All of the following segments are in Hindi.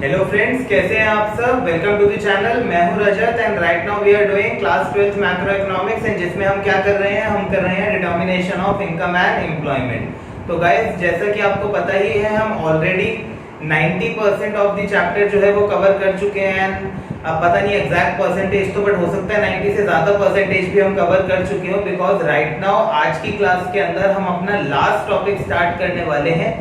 हेलो फ्रेंड्स, कैसे हैं आप सब। Welcome to the channel. मैं हूं Rajat and right now we are doing class 12th macro economics and जिसमें हम क्या कर रहे हैं, हम कर रहे हैं determination of income and employment. तो गाइस, जैसा कि आपको पता ही है, हम ऑलरेडी 90% ऑफ द चैप्टर जो है वो कवर कर चुके हैं। अब पता नहीं एग्जैक्ट परसेंटेज तो, बट हो सकता है 90 से ज्यादा परसेंटेज भी हम कवर कर चुके हो, बिकॉज राइट नाउ आज की क्लास के अंदर हम अपना लास्ट टॉपिक स्टार्ट करने वाले हैं,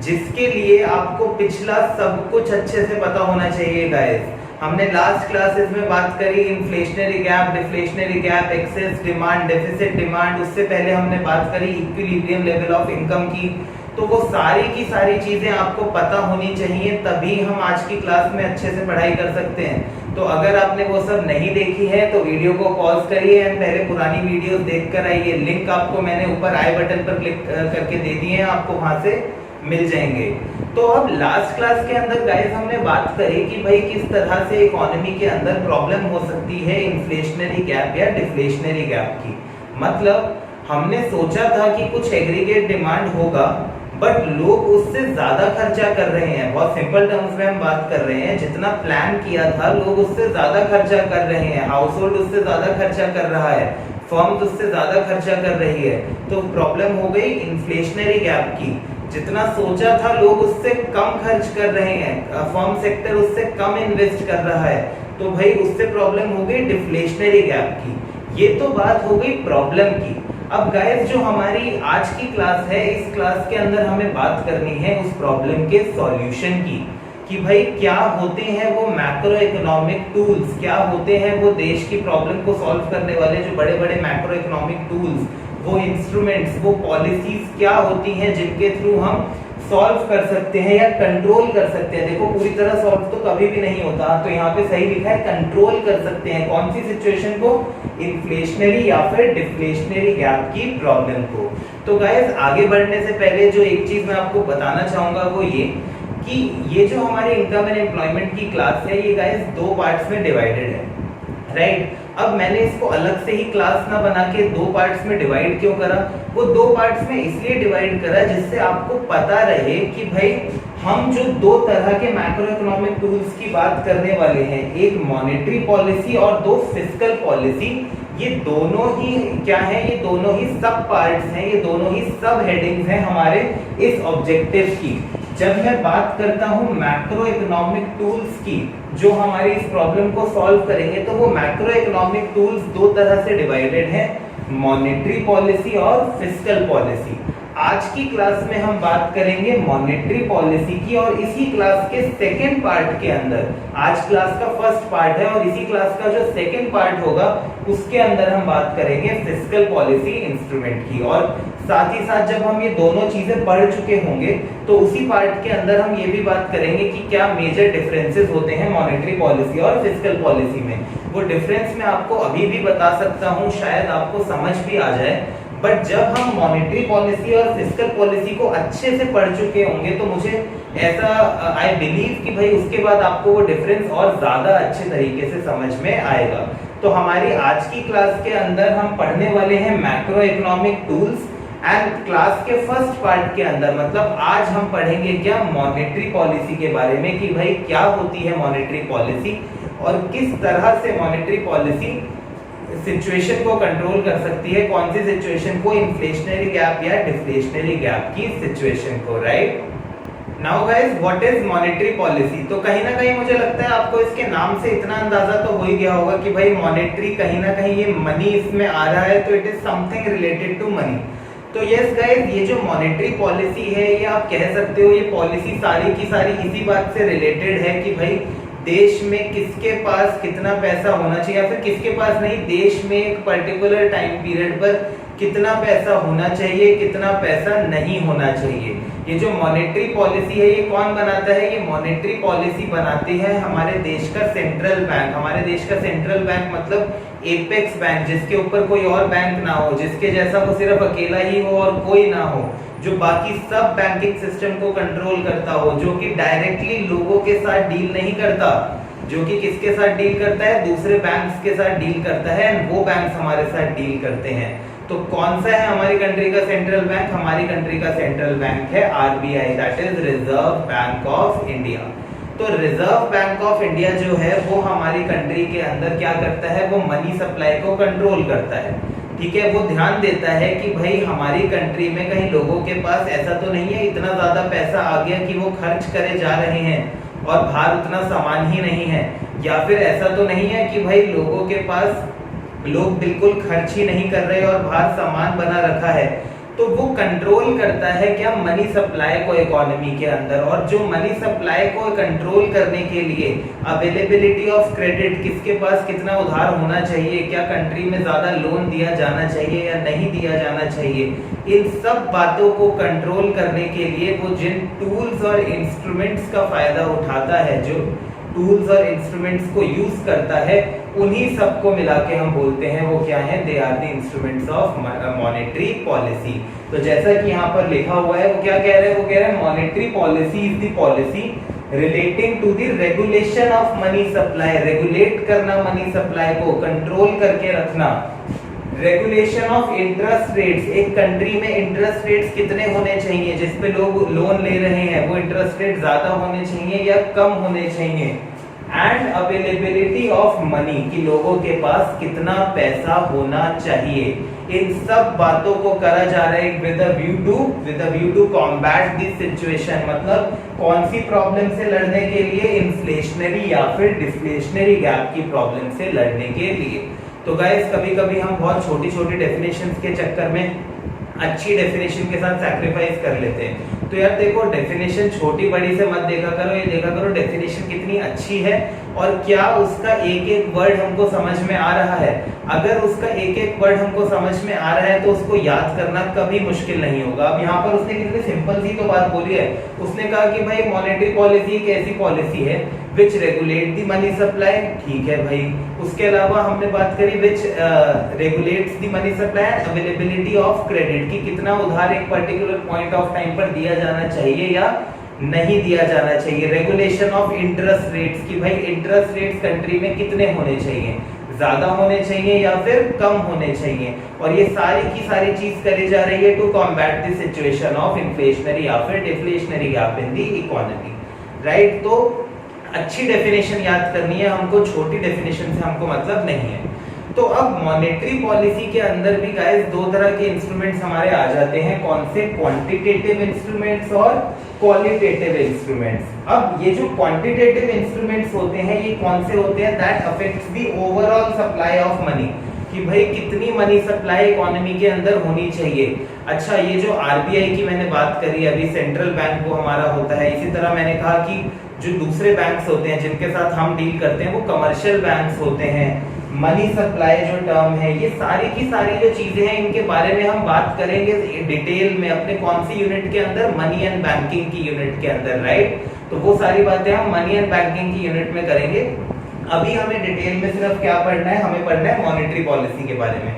जिसके लिए आपको पिछला सब कुछ अच्छे से पता होना चाहिए गाइस। हमने लास्ट क्लासेस में बात करी inflationary gap, deflationary gap, excess demand, deficit demand. उससे पहले हमने बात करी इक्विलिब्रियम लेवल ऑफ इनकम की। तो वो सारी की सारी चीजें आपको पता होनी चाहिए, तभी हम आज की क्लास में अच्छे से पढ़ाई कर सकते हैं। तो अगर आपने वो सब नहीं देखी है तो वीडियो को पॉज करिए एंड पहले पुरानी वीडियोस देखकर आइए। लिंक आपको मैंने ऊपर आई बटन पर क्लिक करके दे दिए हैं, आपको वहां से मिल जाएंगे। तो अब लास्ट क्लास के अंदर गाइस हमने बात करी कि भाई किस तरह से इकोनॉमी के अंदर प्रॉब्लम हो सकती है इन्फ्लेशनरी गैप या डिफ्लेशनरी गैप की। मतलब हमने सोचा था कि कुछ एग्रीगेट डिमांड होगा, बट लोग उससे ज्यादा खर्चा कर रहे हैं। बहुत सिंपल टर्म्स में हम बात कर रहे हैं, जितना प्लान किया था लोग उससे ज्यादा खर्चा कर रहे हैं, हाउस होल्ड उससे ज्यादा खर्चा कर रहा है, फर्म उससे ज्यादा खर्चा कर रही है। तो प्रॉब्लम हो गई इन्फ्लेशनरी गैप की। जितना सोचा था लोग उससे कम खर्च कर रहे हैं, फर्म सेक्टर उससे कम इन्वेस्ट कर रहा है, तो भाई उससे प्रॉब्लम हो गई डिफ्लेशनरी गैप की। ये तो बात हो गई प्रॉब्लम की। अब गाइस, जो हमारी आज की क्लास है, इस क्लास के अंदर हमें बात करनी है उस प्रॉब्लम के सॉल्यूशन की, कि भाई क्या होते हैं वो मैक्रो इकोनॉमिक टूल्स, क्या होते हैं वो देश की प्रॉब्लम को सॉल्व करने वाले जो बड़े बड़े मैक्रो इकोनॉमिक टूल्स, वो इंस्ट्रूमेंट्स, वो पॉलिसीज क्या होती हैं जिनके थ्रू हम सॉल्व कर सकते हैं या कंट्रोल कर सकते हैं। देखो, पूरी तरह सॉल्व तो कभी भी नहीं होता, तो यहाँ पे सही लिखा है कंट्रोल कर सकते हैं। कौन सी सिचुएशन को? इन्फ्लेशनरी या फिर डिफ्लेशनरी गैप की प्रॉब्लम को। तो गाइस, आगे बढ़ने से पहले जो एक चीज मैं आपको बताना चाहूंगा वो ये कि ये जो हमारी इनकम एंड एम्प्लॉयमेंट की क्लास है, ये गाइस दो पार्ट्स में डिवाइडेड है, राइट। अब मैंने इसको अलग से ही क्लास ना बना के दो पार्ट्स में डिवाइड क्यों करा? वो दो पार्ट्स में इसलिए डिवाइड करा जिससे आपको पता रहे कि भाई हम जो दो तरह के मैक्रो इकोनॉमिक टूल्स की बात करने वाले हैं, एक मॉनेटरी पॉलिसी और दो फिस्कल पॉलिसी, ये दोनों ही क्या है? ये दोनों ही सब पार्ट्स हैं, ये दोनों ही सब हेडिंग्स हैं हमारे इस ऑब्जेक्टिव की। जब मैं बात करता हूं मैक्रो इकोनॉमिक टूल्स की जो हमारी इस प्रॉब्लम को सॉल्व करेंगे, तो वो मैक्रो इकोनॉमिक टूल्स दो तरह से डिवाइडेड हैं, मॉनेटरी पॉलिसी और फिस्कल पॉलिसी। आज की क्लास में हम बात करेंगे मॉनेटरी पॉलिसी की, और इसी क्लास के सेकेंड पार्ट के अंदर, आज क्लास का फर्स्ट पार्ट है और इसी क्लास का जो सेकेंड पार्ट होगा उसके अंदर हम बात करेंगे फिस्कल पॉलिसी इंस्ट्रूमेंट की। और साथ ही साथ जब हम ये दोनों चीजें पढ़ चुके होंगे तो उसी पार्ट के अंदर हम ये भी बात करेंगे कि क्या मेजर डिफरेंसेस होते हैं मॉनेटरी पॉलिसी और फिस्कल पॉलिसी में। वो डिफरेंस मैं आपको अभी भी बता सकता हूँ, शायद आपको समझ भी आ जाए, बट जब हम मॉनेटरी पॉलिसी और फिस्कल पॉलिसी को अच्छे से पढ़ चुके होंगे तो मुझे ऐसा आई बिलीव कि भाई उसके बाद आपको वो डिफरेंस और ज्यादा अच्छे तरीके से समझ में आएगा। तो हमारी आज की क्लास के अंदर हम पढ़ने वाले हैं macro economic tools, and class के फर्स्ट पार्ट के अंदर मतलब आज हम पढ़ेंगे क्या? मॉनेटरी पॉलिसी के बारे में, कि भाई क्या होती है मॉनेटरी पॉलिसी और किस तरह से मॉनेटरी पॉलिसी सिचुएशन को कंट्रोल कर सकती है, कौन सी सिचुएशन को? इन्फ्लेशनरी गैप या डिफ्लेशनरी गैप की सिचुएशन को, right. Now guys, what is monetary policy? तो कहीं ना कहीं मुझे लगता है आपको इसके नाम से इतना अंदाजा तो हो ही गया होगा कि भाई मॉनेटरी, कहीं ना कहीं ये मनी इसमें आ रहा है, तो it is something related to money. तो यस गाइस, ये जो मॉनेटरी पॉलिसी है, ये आप कह सकते हो ये पॉलिसी सारी की सारी इसी बात से रिलेटेड है कि भाई देश में किसके पास कितना पैसा होना चाहिए, या फिर किसके पास नहीं, देश में एक पर्टिकुलर टाइम पीरियड पर कितना पैसा होना चाहिए, कितना पैसा नहीं होना चाहिए। ये जो मॉनेटरी पॉलिसी है, ये कौन बनाता है? ये मॉनेटरी पॉलिसी बनाते हैं हमारे देश का सेंट्रल बैंक। हमारे देश का सेंट्रल बैंक मतलब एपेक्स बैंक, जिसके ऊपर कोई और बैंक ना हो, जिसके जैसा वो सिर्फ अकेला ही हो और कोई ना हो, जो बाकी सब बैंकिंग सिस्टम को कंट्रोल करता हो, जो कि डायरेक्टली लोगों के साथ डील नहीं करता, जो कि किसके साथ डील करता है? दूसरे बैंक्स के साथ डील करता है, वो बैंक्स हमारे साथ डील करते हैं। तो कौन सा है हमारी कंट्री का सेंट्रल बैंक? हमारी कंट्री का सेंट्रल बैंक है RBI, that is reserve bank of India. तो रिजर्व बैंक ऑफ इंडिया जो है वो हमारी कंट्री के अंदर क्या करता है, वो मनी सप्लाई को कंट्रोल करता है। ठीक है, वो ध्यान देता है कि भाई हमारी कंट्री में कहीं लोगों के पास ऐसा तो नहीं है इतना ज्यादा पैसा आ गया कि वो खर्च करे जा रहे हैं और बाहर उतना सामान ही नहीं है, या फिर ऐसा तो नहीं है कि भाई लोगों के पास लोग बिल्कुल खर्च ही नहीं कर रहे और बाहर सामान बना रखा है। तो वो कंट्रोल करता है क्या, मनी सप्लाई को इकोनॉमी के अंदर। और जो मनी सप्लाई को कंट्रोल करने के लिए अवेलेबिलिटी ऑफ क्रेडिट, किसके पास कितना उधार होना चाहिए, क्या कंट्री में ज्यादा लोन दिया जाना चाहिए या नहीं दिया जाना चाहिए, इन सब बातों को कंट्रोल करने के लिए वो जिन टूल्स और इंस्ट्रूमेंट्स का फायदा उठाता है, जो टूल्स और इंस्ट्रूमेंट्स को यूज करता है, उन्हीं सबको मिला के हम बोलते हैं वो क्या है, they are the instruments of monetary policy. तो जैसा कि यहाँ पर लिखा हुआ है वो क्या कह रहे हैं, वो कह रहे हैं monetary policy is the policy relating to the regulation of money supply, regulate करना मनी सप्लाई को, कंट्रोल करके रखना। रेगुलेशन ऑफ इंटरेस्ट रेट्स, एक कंट्री में इंटरेस्ट रेट्स कितने होने चाहिए, जिसपे लोग लोन ले रहे हैं वो इंटरेस्ट रेट ज्यादा होने चाहिए या कम होने चाहिए। एंड अवेलेबिलिटी ऑफ मनी, कि लोगों के पास कितना पैसा होना चाहिए। इन सब बातों को करा जा रहा है with a view to combat this situation, मतलब कौन सी प्रॉब्लम से लड़ने के लिए, इन्फ्लेशनरी या फिर डिफ्लेशनरी गैप की प्रॉब्लम से लड़ने के लिए। तो गाइस कभी कभी हम बहुत छोटी छोटी डेफिनेशंस के चक्कर में अच्छी डेफिनेशन के साथ सैक्रिफाइस कर लेते हैं। तो यार देखो, डेफिनेशन छोटी बड़ी से मत देखा करो, ये देखा करो डेफिनेशन कितनी अच्छी है और क्या उसका एक एक वर्ड हमको समझ में आ रहा है। अगर उसका एक एक वर्ड हमको समझ में आ रहा है तो उसको याद करना कभी मुश्किल नहीं होगा। अब यहाँ पर उसने कितनी सिंपल सी तो बात बोली है, उसने कहा कि भाई मॉनेटरी पॉलिसी एक ऐसी पॉलिसी है विच रेगुलेट द मनी सप्लाई, ठीक है भाई। उसके अलावा हमने बात करी which regulates the money supply and availability of credit, कि कितना उधार एक पर्टिकुलर पॉइंट ऑफ टाइम पर दिया जाना चाहिए या नहीं दिया जाना चाहिए। रेगुलेशन ऑफ इंटरेस्ट रेट्स, कि भाई इंटरेस्ट रेट्स कंट्री में कितने होने चाहिए, ज्यादा होने चाहिए या फिर कम होने चाहिए। और ये सारी की सारी चीज करी जा रही है to combat the situation of inflationary या फिर deflationary gap in the economy, right. तो अच्छी डेफिनेशन याद करनी है हमको, छोटी डेफिनेशन से हमको मतलब नहीं है। तो अब मॉनेटरी पॉलिसी के अंदर भी गाइस दो तरह के इंस्ट्रूमेंट्स हमारे आ जाते हैं, कौन से, क्वांटिटेटिव इंस्ट्रूमेंट्स और क्वालिटेटिव इंस्ट्रूमेंट्स। अब ये जो क्वांटिटेटिव इंस्ट्रूमेंट्स होते हैं ये कौन से होते हैं, that affects the overall supply of money, कि भाई कितनी मनी सप्लाई इकोनॉमी के अंदर होनी चाहिए। अच्छा, ये जो आरबीआई की मैंने बात करी अभी, सेंट्रल बैंक वो हमारा होता है। इसी तरह मैंने कहा कि जो दूसरे बैंक्स होते हैं जिनके साथ हम डील करते हैं वो कमर्शियल बैंक्स होते हैं। मनी सप्लाई जो टर्म है, ये सारी की सारी जो चीजें हैं इनके बारे में हम बात करेंगे डिटेल में अपने कौन सी यूनिट के अंदर, मनी एंड बैंकिंग की यूनिट के अंदर, राइट। तो वो सारी बातें हम मनी एंड बैंकिंग की यूनिट में करेंगे। अभी हमें डिटेल में सिर्फ क्या पढ़ना है, हमें पढ़ना है मॉनेटरी पॉलिसी के बारे में,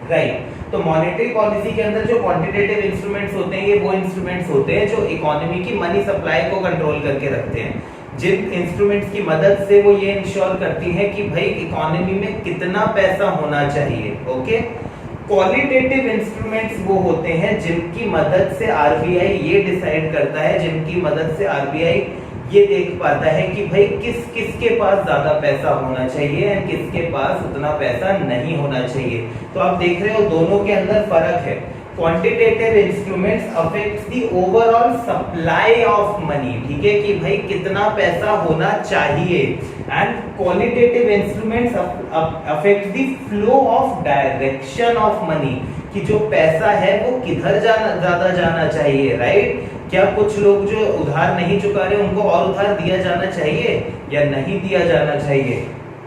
राइट। तो मॉनेटरी पॉलिसी के अंदर जो क्वांटिटेटिव इंस्ट्रूमेंट्स होते हैं ये वो इंस्ट्रूमेंट्स होते हैं जो इकोनॉमी की मनी सप्लाई को कंट्रोल करके रखते हैं, जिन इंस्ट्रूमेंट्स की मदद से वो ये इंश्योर करती है कि भाई इकोनॉमी में कितना पैसा होना चाहिए, ओके। क्वालिटेटिव इंस्ट्रूमेंट्स वो होते हैं जिनकी मदद से आरबीआई ये डिसाइड करता है, जिनकी मदद से आरबीआई ये देख पाता है कि भाई किसके पास ज्यादा पैसा होना चाहिए और किसके पास उतना पैसा नहीं होना चाहिए। तो आप देख रहे हो दोनों के अंदर फर्क है। Quantitative instruments affects the overall supply of money, ठीक है, कि भाई कितना पैसा होना चाहिए। And qualitative instruments affects the flow of direction of money, कि जो पैसा है वो किधर ज्यादा जाना चाहिए, राइट। क्या कुछ लोग जो उधार नहीं चुका रहे उनको और उधार दिया जाना चाहिए या नहीं दिया जाना चाहिए।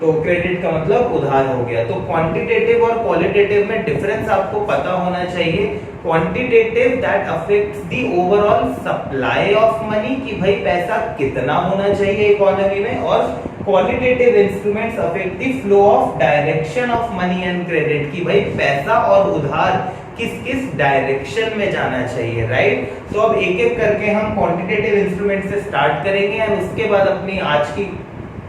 तो क्रेडिट का मतलब उधार हो गया। तो क्वांटिटेटिव और क्वालिटेटिव में डिफरेंस आपको पता होना चाहिए। Quantitative that affects the overall supply of money, कि भाई पैसा कितना होना चाहिए इकोनॉमी में, और qualitative instruments affect the flow of direction of money and credit, कि भाई पैसा और उधार किस किस डायरेक्शन में जाना चाहिए, राइट। तो अब एक एक करके हम क्वांटिटेटिव इंस्ट्रूमेंट से स्टार्ट करेंगे और उसके बाद अपनी आज की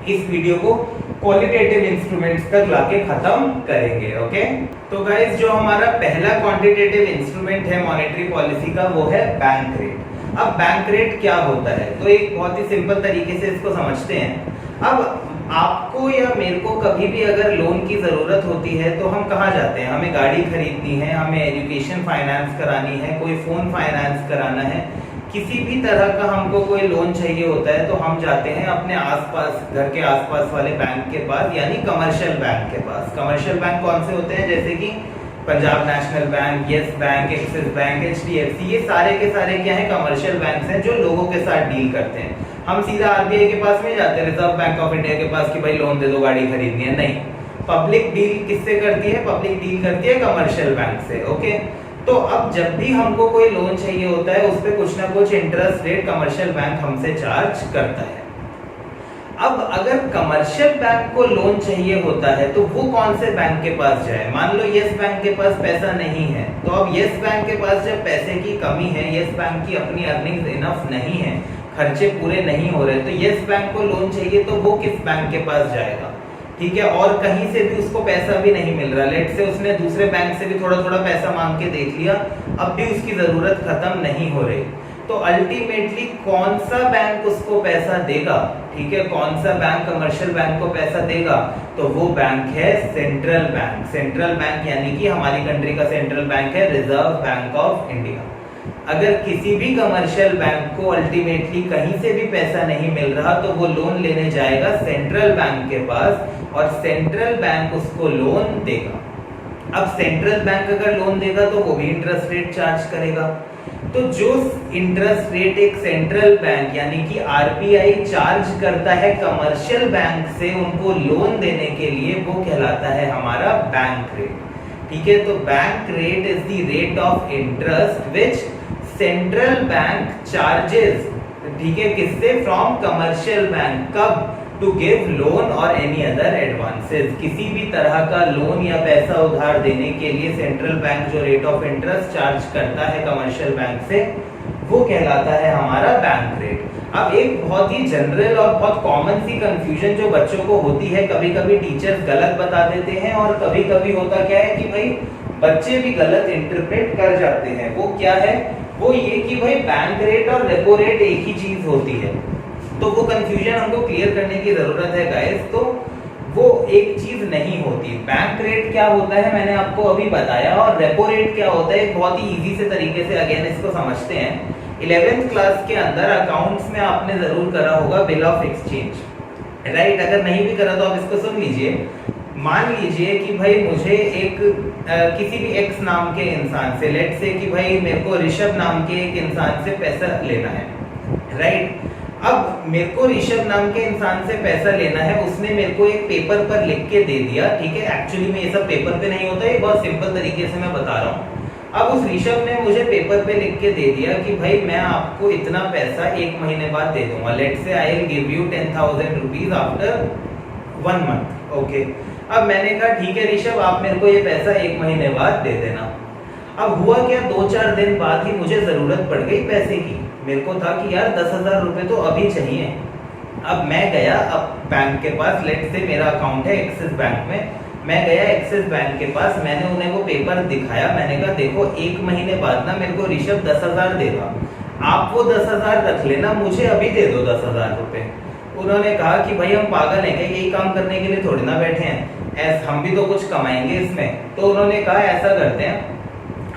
इस वीडियो को क्वालिटेटिव इंस्ट्रूमेंट्स तक लाके खत्म करेंगे, ओके। तो गाइस जो हमारा पहला क्वांटिटेटिव इंस्ट्रूमेंट है मॉनेटरी पॉलिसी का वो है बैंक रेट। अब बैंक रेट क्या होता है, तो एक बहुत ही सिंपल तरीके से इसको समझते हैं। अब आपको या मेरे को कभी भी अगर लोन की जरूरत होती है तो हम कहाँ जाते हैं? हमें गाड़ी खरीदनी है, हमें एजुकेशन फाइनेंस करानी है, कोई फोन फाइनेंस कराना है, किसी भी तरह का हमको कोई लोन चाहिए होता है तो हम जाते हैं अपने आसपास, घर के आसपास वाले बैंक के पास, यानी कमर्शियल बैंक के पास। कमर्शियल बैंक कौन से होते हैं? जैसे कि Punjab national bank, yes bank, axis bank, HDFC, ये सारे के सारे क्या है? कमर्शियल बैंक हैं जो लोगों के साथ डील करते हैं। हम सीधा RBI के पास नहीं जाते, रिजर्व बैंक ऑफ इंडिया के पास कि भाई लोन दे दो, गाड़ी खरीदनी है, नहीं। पब्लिक डील किससे करती है? पब्लिक डील करती है कमर्शियल बैंक से। ओके, तो अब जब भी हमको कोई लोन चाहिए होता है उस पर कुछ ना कुछ इंटरेस्ट रेट कमर्शियल बैंक हमसे चार्ज करता है। अब अगर कमर्शियल बैंक को लोन चाहिए होता है तो वो कौन से बैंक के पास जाए? मान लो यस बैंक के पास पैसा नहीं है, तो अब यस बैंक के पास जब पैसे की कमी है, यस बैंक की अपनी अर्निंग्स इनफ नहीं है, खर्चे पूरे नहीं हो रहे, तो यस बैंक को लोन चाहिए तो वो किस बैंक के पास जाएगा? ठीक है, और कहीं से भी उसको पैसा भी नहीं मिल रहा, लेट से उसने दूसरे बैंक से भी थोड़ा थोड़ा पैसा मांग के देख लिया, अब भी उसकी जरूरत खत्म नहीं हो रही, तो अल्टीमेटली कौन सा बैंक उसको पैसा देगा? ठीक है, कौन सा बैंक कमर्शियल बैंक को पैसा देगा? तो वो बैंक है सेंट्रल बैंक। सेंट्रल बैंक यानी कि हमारी कंट्री का सेंट्रल बैंक है रिजर्व बैंक ऑफ इंडिया। अगर किसी भी कमर्शियल बैंक को अल्टीमेटली कहीं से भी पैसा नहीं मिल रहा तो वो लोन लेने जाएगा सेंट्रल बैंक के पास और सेंट्रल बैंक उसको लोन देगा। अब सेंट्रल बैंक अगर लोन देगा तो वो भी इंटरेस्ट रेट चार्ज करेगा, तो जो इंटरेस्ट रेट एक सेंट्रल बैंक यानी कि RBI चार्ज करता है कमर्शियल बैंक से उनको लोन देने के लिए, वो कहलाता है हमारा बैंक रेट। ठीक है, तो bank rate is the rate of interest which central bank charges, ठीक है, किससे? From commercial bank. कब? टू गिव लोन और एनी अदर एडवांसेस, किसी भी तरह का लोन या पैसा उधार देने के लिए सेंट्रल बैंक जो रेट ऑफ इंटरेस्ट चार्ज करता है कमर्शियल बैंक से, वो कहलाता है हमारा बैंक रेट। अब एक बहुत ही जनरल और बहुत कॉमन सी कंफ्यूजन जो बच्चों को होती है, कभी कभी टीचर्स गलत बता देते हैं और कभी कभी होता क्या है कि भाई बच्चे भी गलत इंटरप्रेट कर जाते हैं। वो क्या है? वो ये कि भाई बैंक रेट और रेपो रेट एक ही चीज होती है, तो वो कंफ्यूजन हमको क्लियर करने की जरूरत है गाइस। तो वो एक चीज नहीं होती। बैंक रेट क्या होता है मैंने आपको अभी बताया, और रेपो रेट क्या होता है बहुत ही इजी से तरीके से अगेन इसको समझते हैं। 11th क्लास के अंदर अकाउंट्स में आपने जरूर करा होगा बिल ऑफ एक्सचेंज, राइट? अगर नहीं भी करा तो आप इसको सुन लीजिए। मान लीजिए कि भाई मुझे एक किसी भी एक्स नाम के इंसान से, लेट से कि भाई मेरे को ऋषभ नाम के एक इंसान से पैसा लेना है, राइट? अब मेरे को ऋषभ नाम के इंसान से पैसा लेना है, उसने मेरे को एक पेपर पर लिख के दे दिया, ठीक है? एक्चुअली में ये सब पेपर पे नहीं होता, ये बहुत सिंपल तरीके से मैं बता रहा हूँ। अब उस ऋषभ ने मुझे पेपर पे लिख के दे दिया कि भाई मैं आपको इतना पैसा 1 महीने बाद दे दूंगा, लेट से I will give you 10,000 rupees after 1 month. Okay, अब मैंने कहा ठीक है ऋषभ, आप मेरे को ये पैसा 1 महीने बाद दे देना। अब हुआ क्या, 2-4 दिन बाद ही मुझे जरूरत पड़ गई पैसे की। मेरे को था कि यार 10,000 रुपए तो अभी चाहिए। अब मैं गया अब बैंक के पास, लेट से मेरा अकाउंट है एक्सिस बैंक में, मैं गया एक्सिस बैंक के पास, मैंने उन्हें वो पेपर दिखाया, मैंने कहा देखो 1 महीने बाद ना मेरे को ऋषभ 10,000 देगा, आप वो 10,000 रख लेना, मुझे अभी दे दो 10,000 रुपए। उन्होंने कहा कि भाई हम पागल हैं क्या, यही काम करने के लिए थोड़ी ना बैठे हैं, हम भी तो कुछ कमाएंगे इसमें। तो उन्होंने कहा ऐसा करते हैं,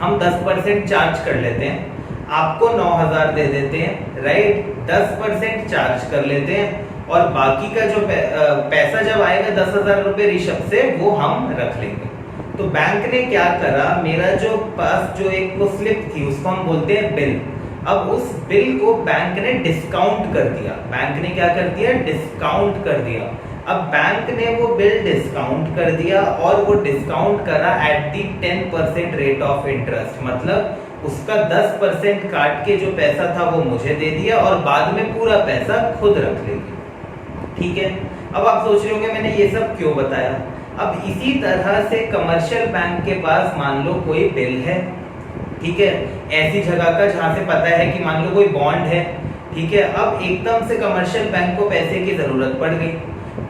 हम 10% चार्ज कर लेते हैं, आपको 9,000 दे देते हैं, राइट? 10% चार्ज कर लेते हैं और बाकी का जो पैसा जब आएगा 10,000 रुपए ऋषभ से, वो हम रख लेंगे। तो बैंक ने क्या करा, मेरा जो पास जो एक वो स्लिप थी उसको हम बोलते हैं बिल, अब उस बिल को बैंक ने डिस्काउंट कर दिया। बैंक ने क्या कर दिया? डिस्काउंट कर दिया। अब बैंक ने वो बिल डिस्काउंट कर दिया और वो डिस्काउंट करा at the 10% rate of interest, मतलब उसका 10% काट के जो पैसा था वो मुझे दे दिया और बाद में पूरा पैसा खुद रख लेगी। ठीक है, अब आप सोच रहे होंगे मैंने ये सब क्यों बताया। अब इसी तरह से कमर्शियल बैंक के पास मान लो कोई बिल है, ठीक है, ऐसी जगह का जहां से पता है कि मान लो कोई बॉन्ड है, ठीक है। अब एकदम से कमर्शियल बैंक को पैसे की जरूरत पड़ गई,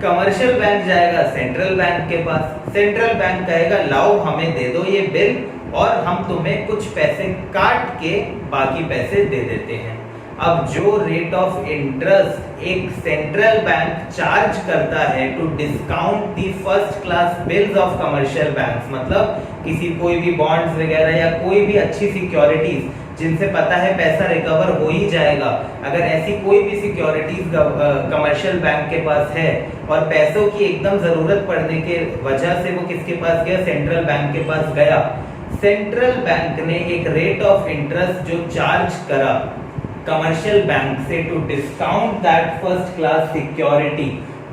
कमर्शियल बैंक जाएगा सेंट्रल बैंक के पास, सेंट्रल बैंक कहेगा लाओ हमें दे दो ये बिल और हम तुम्हें कुछ पैसे काट के बाकी पैसे दे देते हैं। अब जो रेट ऑफ इंटरेस्ट एक सेंट्रल बैंक चार्ज करता है to discount the first class bills of commercial banks, मतलब किसी कोई भी बॉन्ड्स वगैरह या कोई भी अच्छी सिक्योरिटीज जिनसे पता है पैसा रिकवर हो ही जाएगा, अगर ऐसी कोई भी सिक्योरिटीज कमर्शियल बैंक के पास है और पैसों की एकदम जरूरत पड़ने के वजह से वो किसके पास गया, सेंट्रल बैंक के पास गया। सेंट्रल बैंक ने एक रेट ऑफ इंटरेस्ट जो चार्ज करा कमर्शियल बैंक से to discount that first class security,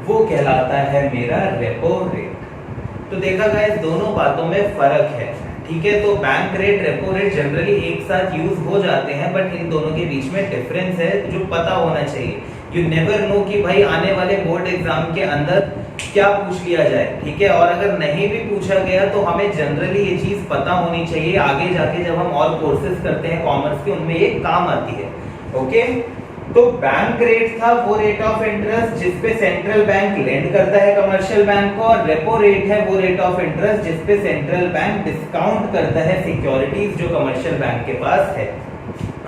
वो कहलाता है मेरा रेपो रेट। तो देखा गया इस दोनों बातों में फर्क है, ठीक है। तो bank rate repo rate generally एक साथ यूज हो जाते हैं, बट इन दोनों के बीच में डिफरेंस है जो पता होना चाहिए। यू नेवर नो कि भाई आने वाले बोर्ड एग्जाम के अंदर क्या पूछ लिया जाए, ठीक है। और अगर नहीं भी पूछा गया तो हमें जनरली ये चीज पता होनी चाहिए, आगे जाके जब हम और कोर्सेज करते हैं कॉमर्स के उनमें ये काम आती है। ओके, तो बैंक रेट था वो रेट ऑफ इंटरेस्ट जिसपे सेंट्रल बैंक लेंड करता है कमर्शियल बैंक को, और रेपो रेट है वो रेट ऑफ इंटरेस्ट जिसपे सेंट्रल बैंक डिस्काउंट करता है सिक्योरिटीज जो कमर्शियल बैंक के पास है।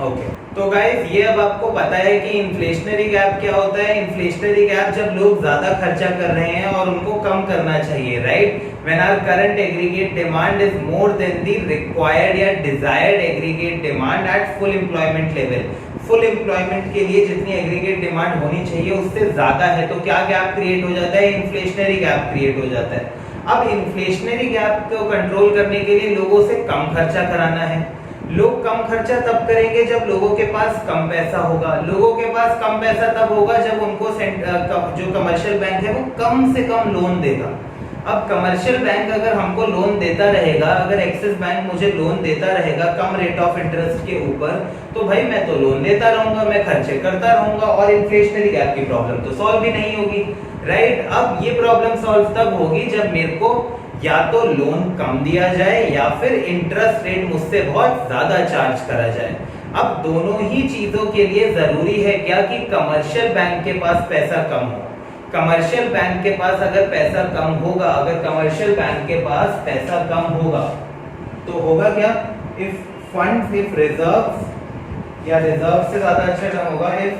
ओके, तो गाइस ये अब आपको पता है कि इन्फ्लेशनरी गैप क्या होता है। इन्फ्लेशनरी गैप जब लोग ज्यादा खर्चा कर रहे हैं और उनको कम करना चाहिए, right. When our current aggregate demand is more than the required या desired aggregate demand at full employment level. Full employment के लिए जितनी एग्रीगेट डिमांड होनी चाहिए उससे ज्यादा है, तो क्या गैप क्रिएट हो जाता है, इन्फ्लेशनरी गैप क्रिएट हो जाता है। अब इन्फ्लेशनरी गैप को कंट्रोल करने के लिए लोगों से कम खर्चा कराना है। लोग कम खर्चा तब करेंगे जब लोगों के पास कम पैसा होगा। लोगों के पास कम पैसा तब होगा जब उनको जो कमर्शियल बैंक है वो कम से कम लोन देगा। अब कमर्शियल बैंक अगर हमको लोन देता रहेगा, अगर एक्सिस बैंक मुझे लोन देता रहेगा कम रेट ऑफ इंटरेस्ट के ऊपर, तो भाई मैं तो लोन देता रहूंगा, मैं खर्चे करता रहूंगा और इन्फ्लेशनरी गैप की प्रॉब्लम तो सॉल्व ही नहीं होगी, राइट। अब ये प्रॉब्लम सॉल्व तब होगी जब मेरे को या तो लोन कम दिया जाए या फिर इंटरेस्ट रेट मुझसे बहुत ज्यादा चार्ज करा जाए। अब दोनों ही चीजों के लिए जरूरी है क्या कि कमर्शियल बैंक के पास पैसा कम हो। कमर्शियल बैंक के पास अगर पैसा कम होगा, अगर कमर्शियल बैंक के पास पैसा कम होगा तो होगा क्या, इफ फंड्स, इफ रिजर्व्स, या रिजर्व से ज्यादा अच्छा टर्म होगा, if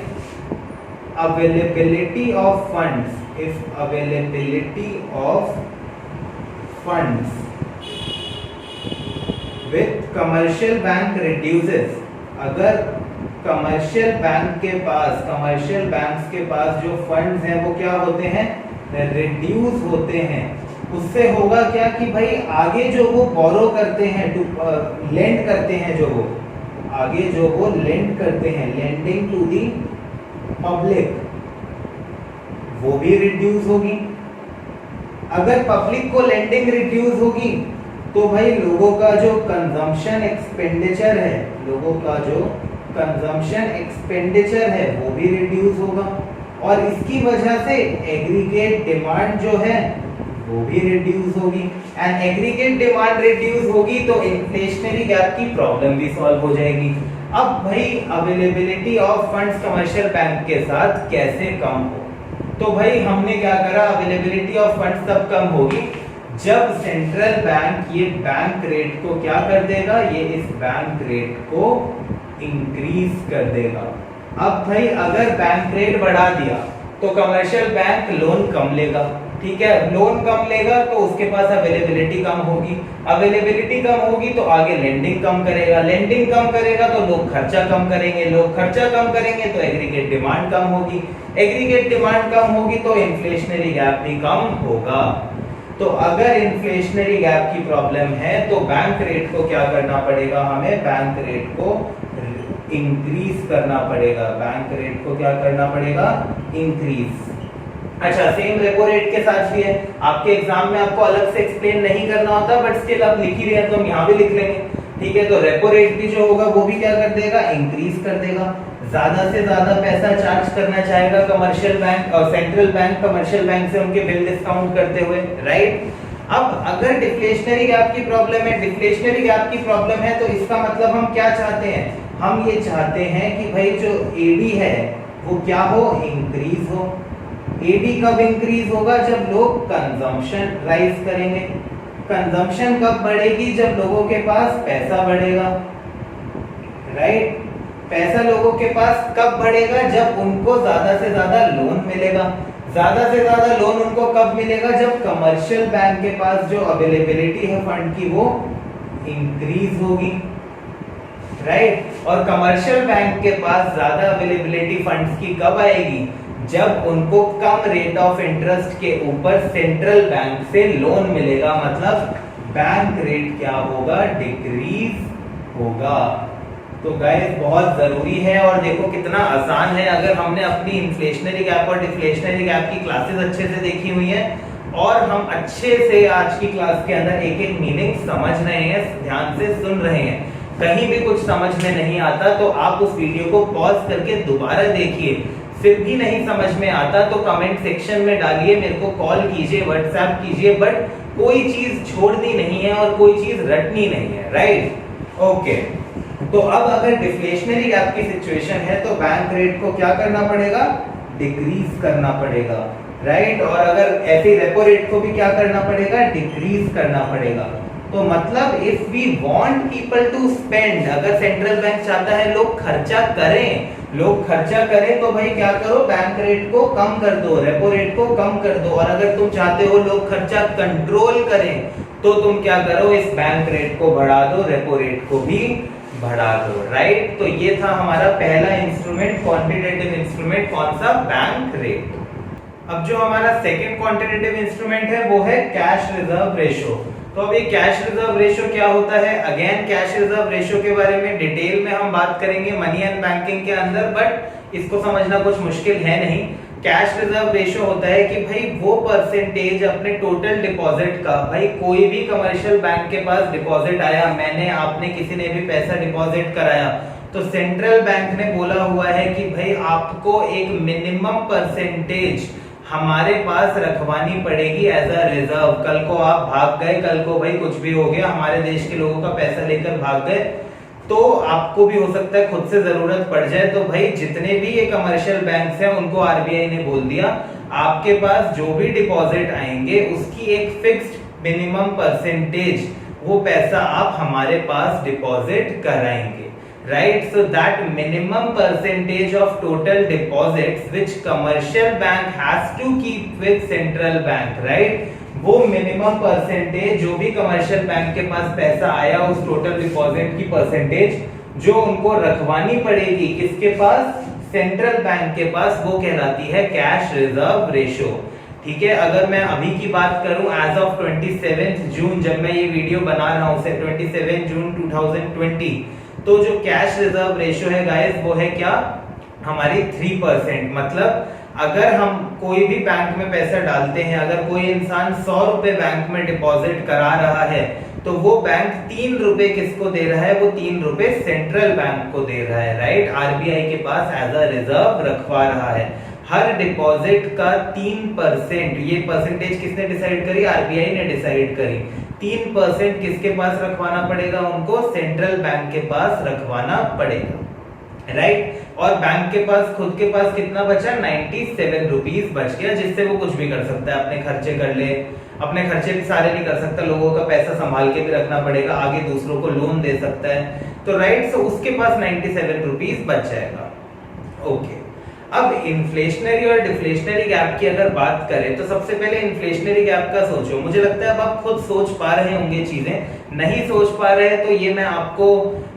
availability of funds, if availability of funds with commercial bank reduces, अगर कमर्शियल बैंक के पास, कमर्शियल बैंक्स के पास जो फंड्स हैं वो क्या होते हैं, रिड्यूस होते हैं, उससे होगा क्या कि भाई आगे जो वो बोरो करते हैं, लेंड करते हैं, जो वो आगे जो वो लेंड करते हैं, लेंडिंग टू दी पब्लिक, वो भी रिड्यूस होगी। अगर पब्लिक को लेंडिंग रिड्यूस होगी तो भाई लोगों का जो कंजम्पशन एक्सपेंडिचर है, लोगों का जो कंजम्पशन एक्सपेंडिचर है वो भी रिड्यूस होगा, और इसकी वजह से एग्रीगेट डिमांड जो है वो भी रिड्यूस होगी। एंड एग्रीगेट डिमांड रिड्यूस होगी तो इन्फ्लेशनरी गैप की प्रॉब्लम भी सॉल्व हो जाएगी। अब भाई availability of funds commercial bank के साथ कैसे कम हो, तो भाई हमने क्या करा, अवेलेबिलिटी ऑफ फंड्स तब कम होगी जब सेंट्रल बैंक ये बैंक रेट को क्या कर देगा, ये इस बैंक रेट को इंक्रीज कर देगा। अब भाई अगर बैंक रेट बढ़ा दिया तो कमर्शियल बैंक लोन कम लेगा, ठीक है। लोन कम लेगा तो उसके पास अवेलेबिलिटी कम होगी, अवेलेबिलिटी कम होगी तो आगे लेंडिंग कम करेगा, लेंडिंग कम करेगा तो लोग खर्चा कम करेंगे, लोग खर्चा कम करेंगे तो एग्रीगेट डिमांड कम होगी, एग्रीगेट डिमांड कम होगी तो इन्फ्लेशनरी गैप भी कम होगा। तो अगर इन्फ्लेशनरी गैप की प्रॉब्लम है तो बैंक रेट को क्या करना पड़ेगा, हमें बैंक रेट को इंक्रीज करना पड़ेगा, बैंक रेट को क्या करना पड़ेगा, इंक्रीज। अच्छा, सेम रेपो रेट के साथ भी है, आपके एग्जाम में आपको अलग से एक्सप्लेन नहीं करना होता, बट स्टिल आप लिख ही रहे हैं तो हम यहाँ भी लिख लेंगे, ठीक है। तो रेपो रेट भी जो होगा वो भी क्या कर देगा, इंक्रीज कर देगा, ज्यादा से ज्यादा पैसा चार्ज करना चाहेगा कमर्शियल बैंक और सेंट्रल बैंक कमर्शियल बैंक से उनके बिल डिस्काउंट करते हुए, राइट। अब अगर डिफ्लेशनरी गैप की प्रॉब्लम है, डिफ्लेशनरी गैप की प्रॉब्लम है, तो इसका मतलब हम क्या चाहते हैं, हम ये चाहते हैं कि भाई जो एडी है वो क्या हो, इंक्रीज हो। एडी कब इंक्रीज होगा, जब लोग कंजम्पशन राइज करेंगे। कंजम्पशन कब बढ़ेगी, जब लोगों के पास पैसा बढ़ेगा, राइट। पैसा लोगों के पास कब बढ़ेगा? जब उनको ज्यादा से ज्यादा लोन मिलेगा। ज्यादा से ज्यादा लोन उनको कब मिलेगा? जब कमर्शियल बैंक के पास जो अवेलेबिलिटी है फंड की वो इंक्रीज होगी, राइट। और कमर्शियल बैंक के पास ज्यादा अवेलेबिलिटी फंड्स की कब आएगी? जब उनको कम रेट ऑफ इंटरेस्ट के ऊपर सेंट्रल बैंक से लोन मिलेगा, मतलब बैंक रेट क्या होगा? डिक्रीज होगा। तो गाइस बहुत जरूरी है, और देखो कितना आसान है। अगर हमने अपनी इन्फ्लेशनरी गैप और डिफ्लेशनरी गैप की क्लासेस अच्छे से देखी हुई है और हम अच्छे से आज की क्लास के अंदर एक एक मीनिंग समझ रहे हैं, ध्यान से सुन रहे हैं, कहीं भी कुछ समझ में नहीं आता तो आप उस वीडियो को पॉज करके दोबारा देखिए। फिर भी नहीं समझ में आता तो कमेंट सेक्शन में डालिए, मेरे को कॉल कीजिए, व्हाट्सएप कीजिए, बट कोई चीज छोड़नी नहीं है और कोई चीज रटनी नहीं है, राइट। ओके, तो अब अगर डिफ्लेशनरी गैप की सिचुएशन है तो बैंक रेट को क्या करना पड़ेगा? डिक्रीज करना पड़ेगा, राइट। और अगर ऐसे रेपो रेट को भी क्या करना पड़ेगा? डिक्रीज करना पड़ेगा। तो मतलब if we want people to spend, अगर सेंट्रल बैंक चाहता है लोग खर्चा करें, तो भाई क्या करो? बैंक रेट को कम कर दो, रेपो रेट को कम कर दो। और अगर तुम चाहते हो लोग खर्चा कंट्रोल करें तो तुम क्या करो? इस बैंक रेट को बढ़ा दो, रेपो रेट को भी बढ़ा दो, राइट। तो ये था हमारा पहला इंस्ट्रूमेंट, क्वांटिटेटिव इंस्ट्रूमेंट, कौन सा? Bank rate. अब जो हमारा सेकंड क्वांटिटेटिव इंस्ट्रूमेंट है वो है कैश रिजर्व रेशो। तो अब ये कैश रिजर्व रेशो क्या होता है? अगेन कैश रिजर्व रेशो के बारे में डिटेल में हम बात करेंगे मनी एंड बैंकिंग के अंदर, बट इसको समझना कुछ मुश्किल है नहीं। कैश रिजर्व रेशो होता है कि भाई वो परसेंटेज अपने टोटल डिपॉजिट का, भाई कोई भी कमर्शियल बैंक के पास डिपॉजिट आया, मैंने, आपने, किसी ने भी पैसा डिपॉजिट कराया, तो सेंट्रल बैंक ने बोला हुआ है कि भाई आपको एक मिनिमम परसेंटेज हमारे पास रखवानी पड़ेगी एज अ रिजर्व। कल को आप भाग गए, कल को भाई कुछ भी हो गया, हमारे देश के लोगों का पैसा लेकर भाग गए, तो आपको भी हो सकता है खुद से जरूरत पड़ जाए। तो भाई जितने भी ये कमर्शियल बैंक्स हैं उनको आरबीआई ने बोल दिया आपके पास जो भी डिपॉजिट आएंगे उसकी एक फिक्स्ड मिनिमम परसेंटेज वो पैसा आप हमारे पास डिपॉजिट कराएंगे, right? So that minimum percentage of total deposits which commercial bank has to keep with central bank, right? वो मिनिमम परसेंटेज जो भी कमर्शियल बैंक के पास पैसा आया उस टोटल डिपॉजिट की परसेंटेज जो उनको रखवानी पड़ेगी किसके पास? सेंट्रल बैंक के पास, वो कहलाती है कैश रिजर्व रेशो। ठीक है, अगर मैं अभी की बात करूं एज ऑफ 27 जून, जब मैं ये वीडियो बना रहा हूं, 27 जून 2020, तो जो कैश रिजर्व रेशो है गाइस वो है क्या? हमारी 3%। मतलब अगर हम कोई भी बैंक में पैसा डालते हैं, अगर कोई इंसान 100 रुपए बैंक में डिपॉजिट करा रहा है तो वो बैंक 3 रुपए किसको दे रहा है? वो 3 रुपए सेंट्रल बैंक को दे रहा है, राइट। आरबीआई के पास एज अ रिजर्व रखवा रहा है। हर डिपॉजिट का 3%, ये परसेंटेज किसने डिसाइड करी? आरबीआई ने डिसाइड करी। 3% किसके पास रखवाना पड़ेगा? उनको सेंट्रल बैंक के पास रखवाना पड़ेगा, राइट। और बैंक के पास खुद के पास कितना बचा? 97 रुपीज बच गया, जिससे वो कुछ भी कर सकता है, अपने खर्चे कर ले। अपने खर्चे भी सारे नहीं कर सकता, लोगों का पैसा संभाल के भी रखना पड़ेगा, आगे दूसरों को लोन दे सकता है, तो राइट। सो उसके पास 97 रुपीज बच जाएगा। ओके, अब इन्फ्लेशनरी और डिफ्लेशनरी गैप की अगर बात करें तो सबसे पहले इन्फ्लेशनरी गैप का सोचो। मुझे लगता है अब आप खुद सोच पा रहे होंगे चीजें, नहीं सोच पा रहे तो ये मैं आपको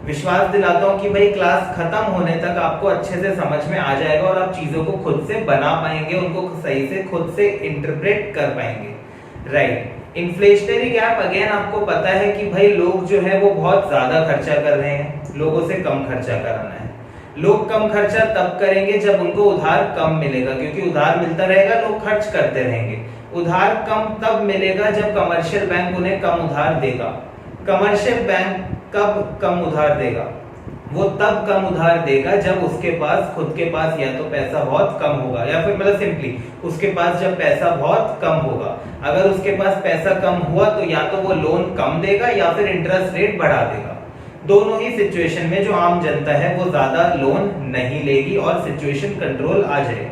विश्वास दिलाता हूं कि भाई क्लास खत्म होने तक आपको अच्छे से समझ में आ जाएगा और आप चीजों को खुद से बना पाएंगे, उनको सही से खुद से इंटरप्रेट कर पाएंगे, राइट। इन्फ्लेशनरी गैप अगेन आपको पता है कि भाई लोग जो है वो बहुत ज्यादा खर्चा कर रहे हैं, लोगों से कम खर्चा कराना है। लोग कम खर्चा तब करेंगे जब उनको उधार कम मिलेगा, क्योंकि उधार मिलता रहेगा, लोग खर्च करते रहेंगे। उधार कम तब मिलेगा जब कमर्शियल बैंक उन्हें कम उधार देगा। कमर्शियल बैंक कब कम उधार देगा? वो तब कम उधार देगा जब उसके पास खुद के पास या तो पैसा बहुत कम होगा, या फिर मतलब सिंपली उसके पास जब पैसा बहुत कम होगा। अगर उसके पास पैसा कम हुआ तो या तो वो लोन कम देगा या फिर इंटरेस्ट रेट बढ़ा देगा। दोनों ही सिचुएशन में जो आम जनता है वो ज्यादा लोन नहीं लेगी और सिचुएशन कंट्रोल आ जाएगी।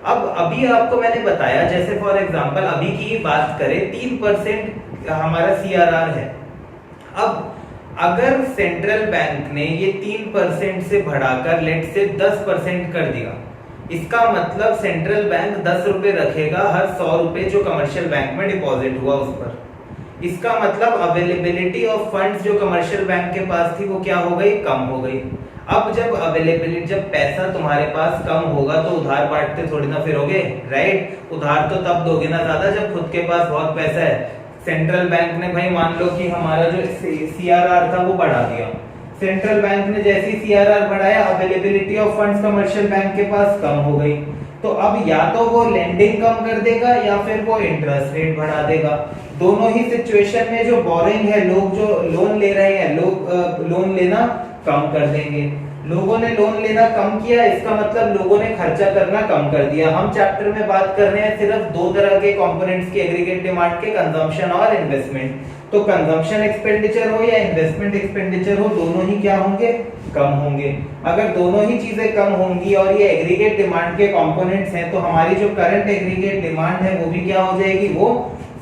अब अभी आपको मैंने बताया, जैसे फॉर एग्जांपल अभी की बात करें 3% हमारा CRR है। अब अगर सेंट्रल बैंक ने ये 3% से बढ़ाकर लेट से 10% कर दिया, इसका मतलब सेंट्रल बैंक 10 रुपए रखेगा हर 100 रुपए जो कमर्शियल बैंक में डिपॉजिट हुआ उस पर। इसका मतलब अवेलेबिलिटी ऑफ फंड्स जो कमर्शियल बैंक के पास थी वो क्या हो गई, कम हो गई। अब जब पैसा तुम्हारे पास कम होगा तो उधार बांटते थोड़ी ना फिरोगे, राइट। उधार तो तब दोगे ना ज्यादा जब खुद के पास बहुत पैसा है। सेंट्रल बैंक ने भाई मान लो कि हमारा जो सीआरआर था वो बढ़ा दिया, सेंट्रल बैंक ने जैसी सीआरआर बढ़ाया, availability of funds commercial bank के पास कम हो गई, तो अब या तो वो लेंडिंग कम कर देगा या फिर वो इंटरेस्ट रेट बढ़ा देगा। दोनों ही सिचुएशन में जो बोरिंग है, लोग जो लोन ले रहे हैं, लोग लोन लेना कम कर देंगे। लोगों ने लोन लेना कम किया, इसका मतलब लोगों ने खर्चा करना कम कर दिया। हम चैप्टर में बात कर रहे हैं सिर्फ दो तरह के कंपोनेंट्स की एग्रीगेट डिमांड के, कंजम्पशन और इन्वेस्टमेंट। तो कंजम्पशन एक्सपेंडिचर हो या इन्वेस्टमेंट एक्सपेंडिचर हो, दोनों ही क्या होंगे, कम होंगे। अगर दोनों ही चीजें कम होंगी और ये एग्रीगेट डिमांड के कंपोनेंट्स हैं, तो हमारी जो करंट एग्रीगेट डिमांड है वो भी क्या हो जाएगी, वो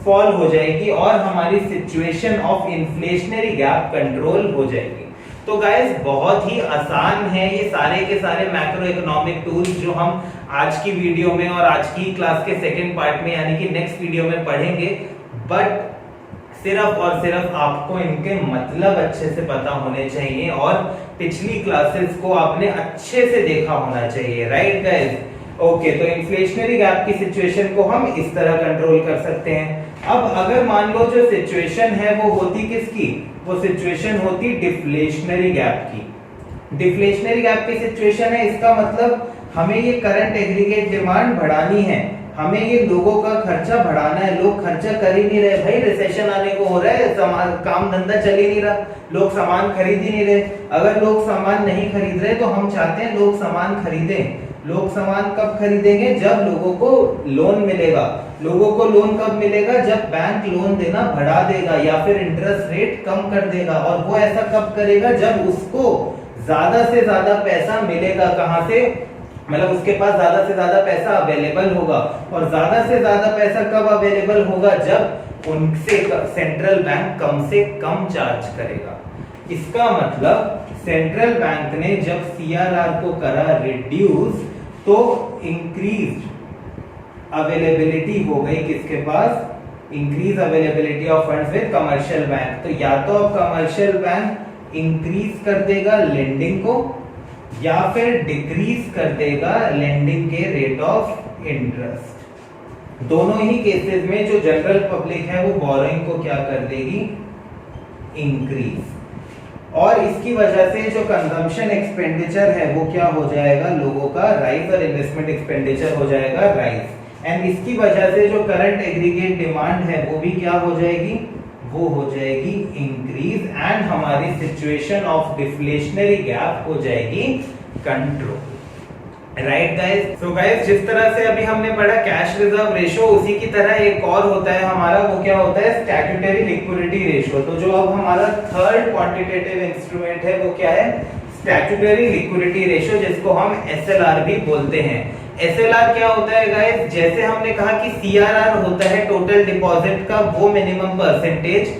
फॉल हो जाएगी और हमारी situation of inflationary gap control हो जाएगी। तो गाइस बहुत ही आसान है ये सारे के सारे मैक्रो इकोनॉमिक टूल्स जो हम आज की वीडियो में और आज की क्लास के सेकंड पार्ट में यानी कि नेक्स्ट वीडियो में पढ़ेंगे, बट सिर्फ और सिर्फ आपको इनके मतलब अच्छे से पता होने चाहिए और पिछली क्लासेस को आपने अच्छे से देखा होना चाहिए, राइट गाइस। ओके, तो इन्फ्लेशनरी गैप की सिचुएशन को हम इस तरह कंट्रोल कर सकते हैं। अब अगर मान लो जो सिचुएशन है वो होती किसकी, वो सिचुएशन होती डिफ्लेशनरी गैप की। डिफ्लेशनरी गैप की सिचुएशन है, इसका मतलब हमें ये करंट एग्रीगेट डिमांड बढ़ानी है, हमें ये लोगों का खर्चा बढ़ाना है। लोग खर्चा कर ही नहीं रहे भाई, रिसेशन आने को हो रहा है, काम धंधा चल ही नहीं रहा, लोग सामान खरीद ही नहीं रहे। अगर लोग सामान नहीं खरीद रहे तो हम चाहते हैं लोग सामान खरीदें। लोग सामान कब खरीदेंगे, जब लोगों को लोन मिलेगा। लोगों को लोन कब मिलेगा, जब बैंक लोन देना बढ़ा देगा या फिर इंटरेस्ट रेट कम कर देगा। और वो ऐसा कब करेगा, जब उसको ज्यादा से ज्यादा पैसा मिलेगा। कहां से, मतलब उसके पास ज्यादा से ज्यादा पैसा अवेलेबल होगा। और ज्यादा से ज्यादा पैसा कब अवेलेबल होगा, जब उनसे सेंट्रल बैंक कम से कम चार्ज करेगा। इसका मतलब सेंट्रल बैंक ने जब सीआरआर को करा रिड्यूस, तो इंक्रीज अवेलेबिलिटी हो गई किसके पास, increase availability of funds with commercial bank. तो या तो अब कमर्शियल बैंक इंक्रीज कर देगा लेंडिंग को या फिर डिक्रीज कर देगा लेंडिंग के रेट ऑफ इंटरेस्ट। दोनों ही केसेस में जो जनरल पब्लिक है वो बोरोइंग को क्या कर देगी, इंक्रीज। और इसकी वजह से जो कंजम्पशन एक्सपेंडिचर है वो क्या हो जाएगा, लोगों का राइज, और इन्वेस्टमेंट एक्सपेंडिचर हो जाएगा राइज। एंड इसकी वजह से जो करंट एग्रीगेट डिमांड है वो भी क्या हो जाएगी, वो हो जाएगी इंक्रीज। एंड हमारी सिचुएशन ऑफ डिफ्लेशनरी गैप हो जाएगी control, right guys. So guys, जिस तरह से अभी हमने पढ़ा कैश रिजर्व रेशो, उसी की तरह एक और होता है हमारा, वो क्या होता है, स्टैट्यूटरी लिक्विडिटी रेशो। तो जो अब हमारा थर्ड क्वांटिटेटिव इंस्ट्रूमेंट है वो क्या है, स्टैट्यूटरी लिक्विडिटी रेशो, जिसको हम एसएलआर भी बोलते हैं। एसएलआर क्या होता है गाइस, जैसे हमने कहा कि सीआरआर होता है टोटल डिपॉजिट का वो मिनिमम परसेंटेज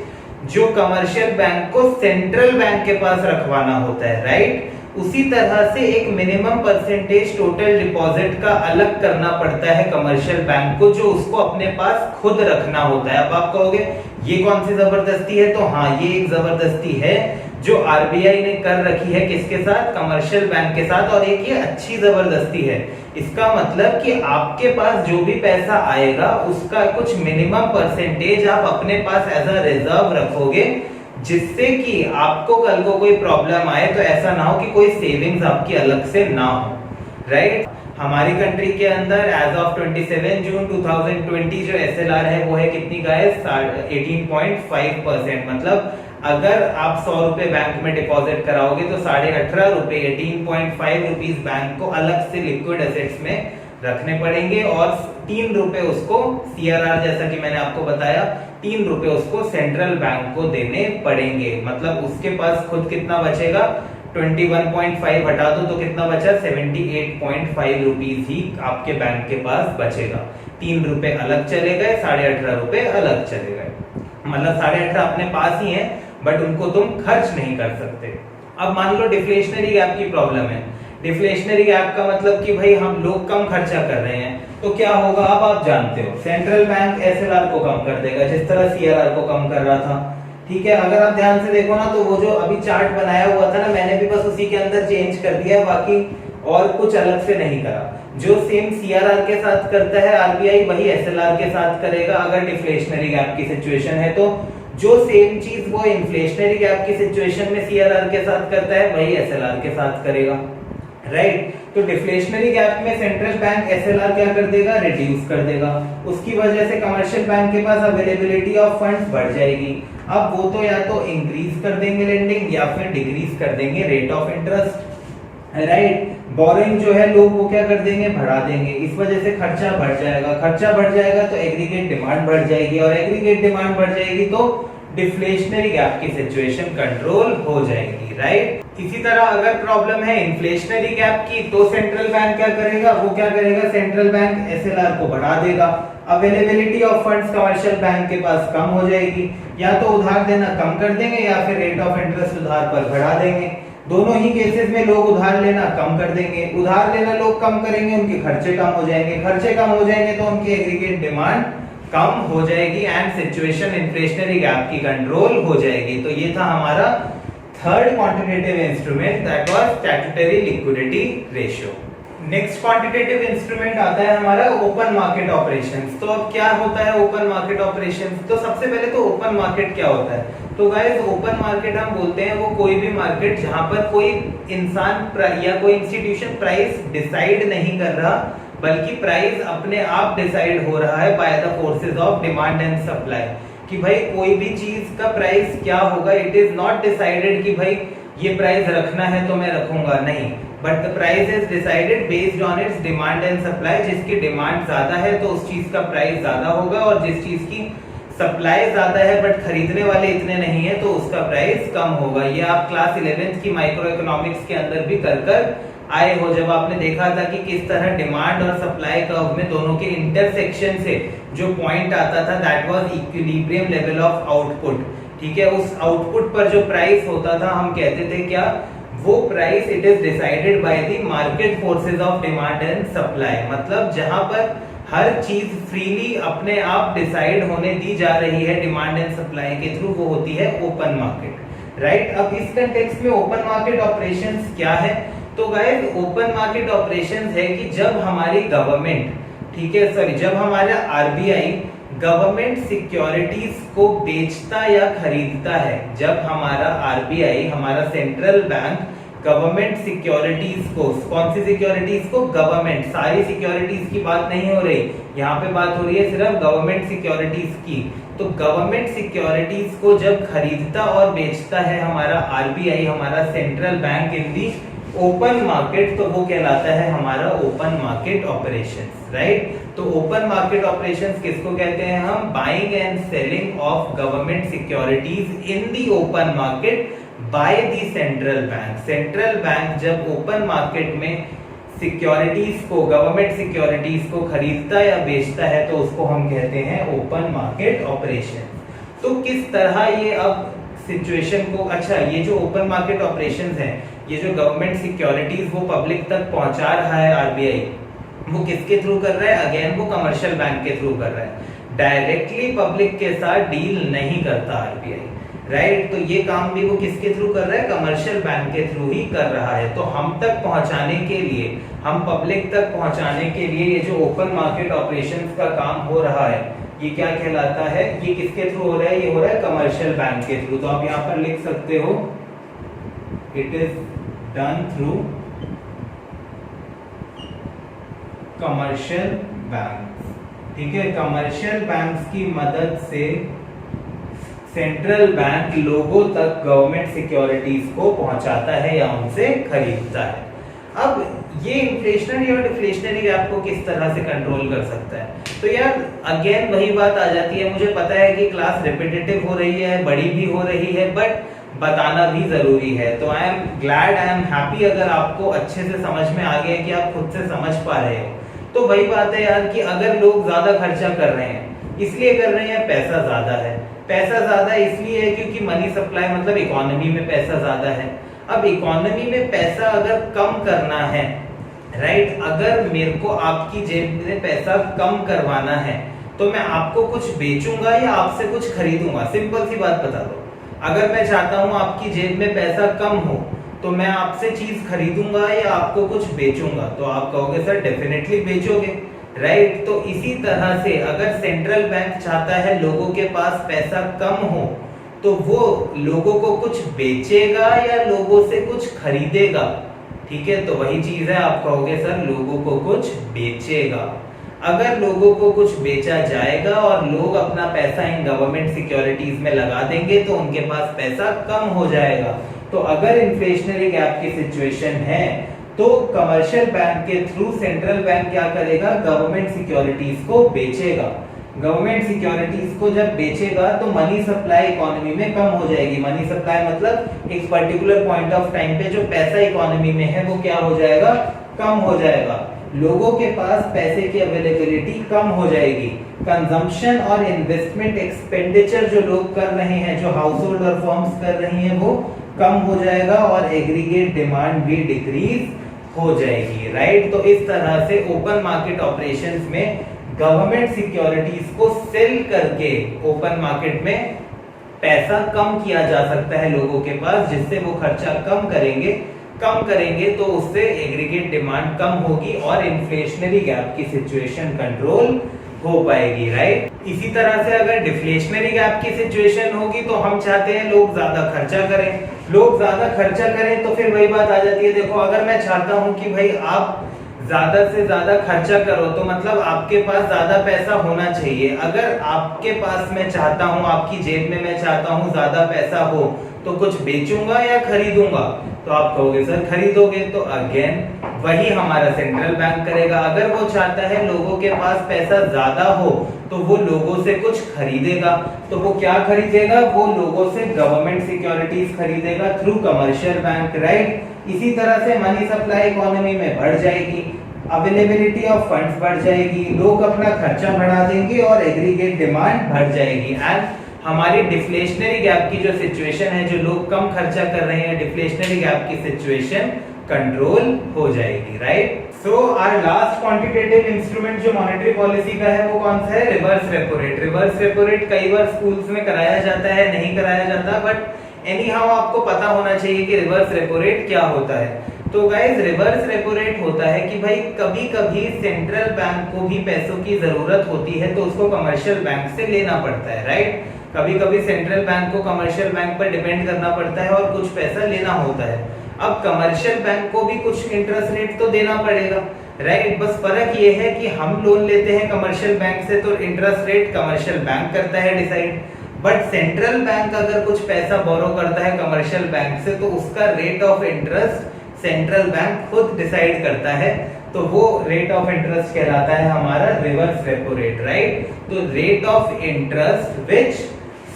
जो कमर्शियल बैंक को सेंट्रल बैंक के पास रखवाना होता है, राइट। उसी तरह से एक मिनिमम परसेंटेज टोटल डिपॉजिट का अलग करना पड़ता है कमर्शियल बैंक को, जो उसको अपने पास खुद रखना होता है। अब आप कहोगे ये कौन सी जबरदस्ती है, तो हाँ, ये एक जबरदस्ती है जो आरबीआई ने कर रखी है किसके साथ, कमर्शियल बैंक के साथ। और एक ये अच्छी जबरदस्ती है। इसका मतलब कि आपके पास जो भी पैसा आएगा उसका कुछ मिनिमम परसेंटेज आप अपने पास एज अ रिजर्व रखोगे, जिससे कि आपको कल को कोई प्रॉब्लम आए तो ऐसा ना हो कि कोई सेविंग्स आपकी अलग से ना हो, राइट। हमारी कंट्री के अंदर एज ऑफ 27 जून 2020 जो एसएलआर है वो है कितनी गाइस, 18.5%। मतलब अगर आप 100 रुपए बैंक में डिपॉजिट कराओगे तो 18.5 रुपए, 18.5 रुपीज बैंक को अलग से लिक्विड एसेट्स में रखने पड़ेंगे और 3 रुपए उसको सीआरआर, जैसा कि मैंने आपको बताया, 3 रुपए उसको सेंट्रल बैंक को देने पड़ेंगे। मतलब उसके पास खुद कितना बचेगा, 21.5 हटा दो तो कितना बचा, 78.5 रुपीज ही आपके बैंक के पास बचेगा। 3 रुपए अलग चले गए, 18.5 रुपए अलग चले गए। मतलब 18.5 अपने पास ही है बट उनको तुम खर्च नहीं कर सकते। अब मान लो डिफ्लेशनरी गैप की प्रॉब्लम है। डिफ्लेशनरी गैप का मतलब कि भाई हम लोग कम खर्चा कर रहे हैं, तो क्या होगा अब आप जानते हो, सेंट्रल बैंक एसएलआर को कम कर देगा जिस तरह सीआरआर को कम कर रहा था। ठीक है, अगर आप ध्यान से देखो ना तो वो जो अभी चार्ट बनाया हुआ था ना, मैंने भी बस उसी के अंदर चेंज कर दिया है, बाकी और कुछ अलग से नहीं करा। जो सेम सीआरआर के साथ करता है आरबीआई, वही एसएलआर के साथ करेगा अगर डिफ्लेशनरी गैप की सिचुएशन है। तो जो सेम चीज वो इन्फ्लेशनरी गैप की सिचुएशन में सीआरआर के साथ करता है, वही एसएलआर के साथ करेगा, राइट। तो डिफ्लेशनरी गैप में सेंट्रल बैंक एसएलआर क्या कर देगा, रिड्यूस कर देगा। उसकी वजह से कमर्शियल बैंक के पास अवेलेबिलिटी ऑफ फंड्स बढ़ जाएगी। अब वो तो या तो इंक्रीज कर देंगे लेंडिंग या फिर डिक्रीज कर देंगे rate of interest, right. Boring जो है लोग वो क्या कर देंगे, बढ़ा देंगे। इस वजह से खर्चा बढ़ जाएगा, खर्चा बढ़ जाएगा तो एग्रीगेट डिमांड बढ़ जाएगी, और एग्रीगेट डिमांड बढ़ जाएगी तो डिफ्लेशनरी गैप की सिचुएशन कंट्रोल हो जाएगी, राइट। इसी तरह अगर प्रॉब्लम है इन्फ्लेशनरी गैप की, तो सेंट्रल बैंक क्या करेगा, वो क्या करेगा, सेंट्रल बैंक एसएलआर को बढ़ा देगा। Availability of funds commercial bank के पास कम हो जाएगी, या तो उधार देना कम कर देंगे या फिर रेट ऑफ इंटरेस्ट उधार पर बढ़ा देंगे। दोनों ही केसेस में लोग उधार लेना कम कर देंगे। उधार लेना लोग कम करेंगे, उनके खर्चे कम हो जाएंगे, खर्चे कम हो जाएंगे तो उनकी एग्रीगेट डिमांड कम हो जाएगी एंड सिचुएशन इन्फ्लेशनरी गैप की कंट्रोल हो जाएगी। तो ये था हमारा third quantitative instrument, that was statutory liquidity ratio. Next quantitative instrument आता है हमारा ओपन मार्केट ऑपरेशंस। तो अब क्या होता है ओपन मार्केट ऑपरेशंस, तो सबसे पहले तो ओपन मार्केट क्या होता है। तो गाइस ओपन मार्केट हम बोलते हैं वो कोई भी मार्केट जहां पर कोई इंसान या कोई इंस्टीट्यूशन प्राइस डिसाइड नहीं कर रहा, बल्कि प्राइस अपने आप डिसाइड हो रहा है by the forces of demand and supply. कि भाई कोई भी चीज का प्राइस क्या होगा, इट इज नॉट डिसाइडेड कि भाई ये प्राइस रखना है तो मैं रखूंगा, नहीं, but the price is decided based on it's demand and supply. जिसकी डिमांड ज्यादा है तो उस चीज का प्राइस ज्यादा होगा, और जिस चीज की सप्लाई ज्यादा है बट खरीदने वाले इतने नहीं है तो उसका प्राइस कम होगा। ये आप क्लास 11th की माइक्रो इकोनॉमिक्स के अंदर भी कर आए हो, जब आपने देखा था कि किस तरह डिमांड और सप्लाई कर्व में दोनों के इंटरसेक्शन से जो पॉइंट आता था, that was equilibrium level of output. ठीक है, उस आउटपुट पर जो प्राइस होता था हम कहते थे क्या, वो price it is decided by the market forces of demand and supply. मतलब जहां पर हर चीज फ्रीली अपने आप डिसाइड होने दी जा रही है डिमांड एंड सप्लाई के थ्रू, वो होती है ओपन मार्केट, राइट। अब इस कंटेक्स्ट में ओपन मार्केट ऑपरेशंस क्या है, तो गाइस ओपन मार्केट ऑपरेशंस है कि जब हमारी गवर्नमेंट, ठीक है सॉरी, जब हमारा आरबीआई गवर्नमेंट सिक्योरिटीज को बेचता या खरीदता है, जब हमारा आरबीआई हमारा सेंट्रल बैंक गवर्नमेंट सिक्योरिटीज को, कौन सी सिक्योरिटीज को, गवर्नमेंट, सारी सिक्योरिटीज की बात नहीं हो रही यहाँ पे, बात हो रही है सिर्फ गवर्नमेंट सिक्योरिटीज की। तो गवर्नमेंट सिक्योरिटीज को जब खरीदता और बेचता है हमारा आरबीआई, हमारा सेंट्रल बैंक इन दी ओपन मार्केट, तो वो कहलाता है हमारा ओपन मार्केट ऑपरेशंस, राइट। तो ओपन मार्केट ऑपरेशंस किसको कहते हैं हम, buying and selling of government securities in the open market by the central bank. Central bank जब ओपन मार्केट में सिक्योरिटीज को, गवर्नमेंट सिक्योरिटीज को खरीदता या बेचता है तो उसको हम कहते हैं ओपन मार्केट ऑपरेशन। तो किस तरह ये अब सिचुएशन को, अच्छा ये जो ओपन मार्केट ऑपरेशंस हैं, ये जो गवर्नमेंट सिक्योरिटीज वो पब्लिक तक पहुंचा रहा है आरबीआई, वो किसके थ्रू कर रहा है, अगेन वो कमर्शियल बैंक के थ्रू कर रहा है, डायरेक्टली पब्लिक के साथ डील नहीं करता आरबीआई, राइट। तो ये काम भी वो किसके थ्रू कर रहा है, कमर्शियल बैंक के थ्रू ही कर रहा है। तो हम तक पहुंचाने के लिए, हम पब्लिक तक पहुंचाने के लिए ये जो ओपन मार्केट ऑपरेशंस का काम हो रहा है, ये क्या कहलाता है, ये किसके थ्रू हो रहा है, ये हो रहा है कमर्शियल बैंक के थ्रू। तो आप यहाँ पर लिख सकते हो it is done through commercial bank, ठीक है। कमर्शियल बैंक्स की मदद से सेंट्रल बैंक लोगों तक गवर्नमेंट सिक्योरिटीज को पहुंचाता है या उनसे खरीदता है। अब ये इन्फ्लेशनरी और डिफ्लेशनरी गैप को किस तरह से कंट्रोल कर सकता है, तो यार अगेन वही बात आ जाती है। मुझे पता है कि क्लास रिपीटेटिव हो रही है, बड़ी भी हो रही है, बट बताना भी जरूरी है। तो I am glad, I am happy अगर आपको अच्छे से समझ में आ गया कि आप खुद से समझ पा रहे हो। तो वही बात है यार कि अगर लोग ज्यादा खर्चा कर रहे हैं इसलिए कर रहे हैं पैसा ज्यादा है। पैसा ज्यादा इसलिए है क्योंकि मनी सप्लाई मतलब इकोनॉमी में पैसा ज्यादा है। अब इकोनॉमी में पैसा अगर कम करना है, राइट, अगर मेरे को आपकी जेब में पैसा कम करवाना है तो मैं आपको कुछ बेचूंगा या आपसे कुछ खरीदूंगा? सिंपल सी बात बता दो। अगर मैं चाहता हूं आपकी जेब में पैसा कम हो तो मैं आपसे चीज खरीदूंगा या आपको कुछ बेचूंगा? तो आप कहोगे सर डेफिनेटली बेचोगे, राइट। तो इसी तरह से अगर सेंट्रल बैंक चाहता है लोगों के पास पैसा कम हो तो वो लोगों को कुछ बेचेगा या लोगों से कुछ खरीदेगा? ठीक है, तो वही चीज है, आप कहोगे सर लोगों को कुछ बेचेगा। अगर लोगों को कुछ बेचा जाएगा और लोग अपना पैसा इन गवर्नमेंट सिक्योरिटीज में लगा देंगे तो उनके पास पैसा कम हो जाएगा। तो अगर इन्फ्लेशनरी गैप की सिचुएशन है तो कमर्शियल बैंक के थ्रू सेंट्रल बैंक क्या करेगा? गवर्नमेंट सिक्योरिटीज को बेचेगा। गवर्नमेंट सिक्योरिटीज को जब बेचेगा तो मनी सप्लाई इकोनॉमी में कम हो जाएगी। मनी सप्लाई मतलब एक पर्टिकुलर पॉइंट ऑफ टाइम पे जो पैसा इकोनॉमी में है वो क्या हो जाएगा? कम हो जाएगा। लोगों के पास पैसे की अवेलेबिलिटी कम हो जाएगी। कंजम्पशन और इन्वेस्टमेंट एक्सपेंडिचर जो लोग कर रहे हैं, जो हाउस होल्ड और फर्म्स कर रही हैं, वो कम हो जाएगा और एग्रीगेट डिमांड भी डिक्रीज हो जाएगी, राइट। तो इस तरह से ओपन मार्केट ऑपरेशंस में गवर्नमेंट सिक्योरिटीज को सेल करके ओपन मार्केट में पैसा कम किया जा सकता है लोगों के पास, जिससे वो खर्चा कम करेंगे तो उससे एग्रीगेट डिमांड कम होगी और इन्फ्लेशनरी गैप की सिचुएशन कंट्रोल हो पाएगी, राइट। इसी तरह से अगर डिफ्लेशनरी गैप की सिचुएशन होगी तो हम चाहते हैं लोग ज्यादा खर्चा करें। लोग ज्यादा खर्चा करें तो फिर वही बात आ जाती है। देखो, अगर मैं चाहता हूं कि भाई आप ज्यादा से ज्यादा खर्चा करो तो मतलब आपके पास ज्यादा पैसा होना चाहिए। अगर आपके पास मैं चाहता हूं, आपकी जेब में मैं चाहता हूं ज्यादा पैसा हो तो कुछ बेचूंगा या खरीदूंगा? तो आप कहोगे सर खरीदोगे। तो अगेन वही हमारा सेंट्रल बैंक करेगा। अगर वो चाहता है लोगों के पास पैसा ज्यादा हो तो वो लोगों से कुछ खरीदेगा। तो वो क्या खरीदेगा? वो लोगों से गवर्नमेंट सिक्योरिटीज खरीदेगा थ्रू कमर्शियल बैंक, राइट। इसी तरह से मनी सप्लाई इकोनॉमी में बढ़ जाएगी, अवेलेबिलिटी ऑफ फंड्स बढ़ जाएगी, लोग अपना खर्चा बढ़ा देंगे और एग्रीगेट डिमांड बढ़ जाएगी। एंड हमारी डिफ्लेशनरी गैप की जो सिचुएशन है, जो लोग कम खर्चा कर रहे हैं, डिफ्लेशनरी गैप की सिचुएशन कंट्रोल हो जाएगी, right. So our last quantitative instrument जो मॉनेटरी पॉलिसी का है वो कौन सा है? Reverse repo rate. Reverse repo rate कई बार स्कूल्स में कराया जाता है, नहीं कराया जाता, बट एनी हाउ आपको पता होना चाहिए कि रिवर्स रेपो रेट क्या होता है। तो गाइस, रिवर्स रेपो रेट होता है कि भाई कभी कभी सेंट्रल बैंक को भी पैसों की जरूरत होती है तो उसको कमर्शियल बैंक से लेना पड़ता है, राइट। कभी कभी सेंट्रल बैंक को कमर्शियल बैंक पर डिपेंड करना पड़ता है और कुछ पैसा लेना होता है। अब कमर्शियल बैंक को भी कुछ इंटरेस्ट रेट तो देना पड़ेगा, राइट। बस फर्क ये है कि हम लोन लेते हैं कमर्शियल बैंक से तो इंटरेस्ट रेट कमर्शियल बैंक करता है डिसाइड, बट सेंट्रल बैंक अगर कुछ पैसा बोरो करता है कमर्शियल बैंक से तो उसका rate of interest central bank खुद डिसाइड करता है। तो वो रेट ऑफ इंटरेस्ट कहलाता है हमारा रिवर्स रेपो रेट, राइट। तो rate of interest which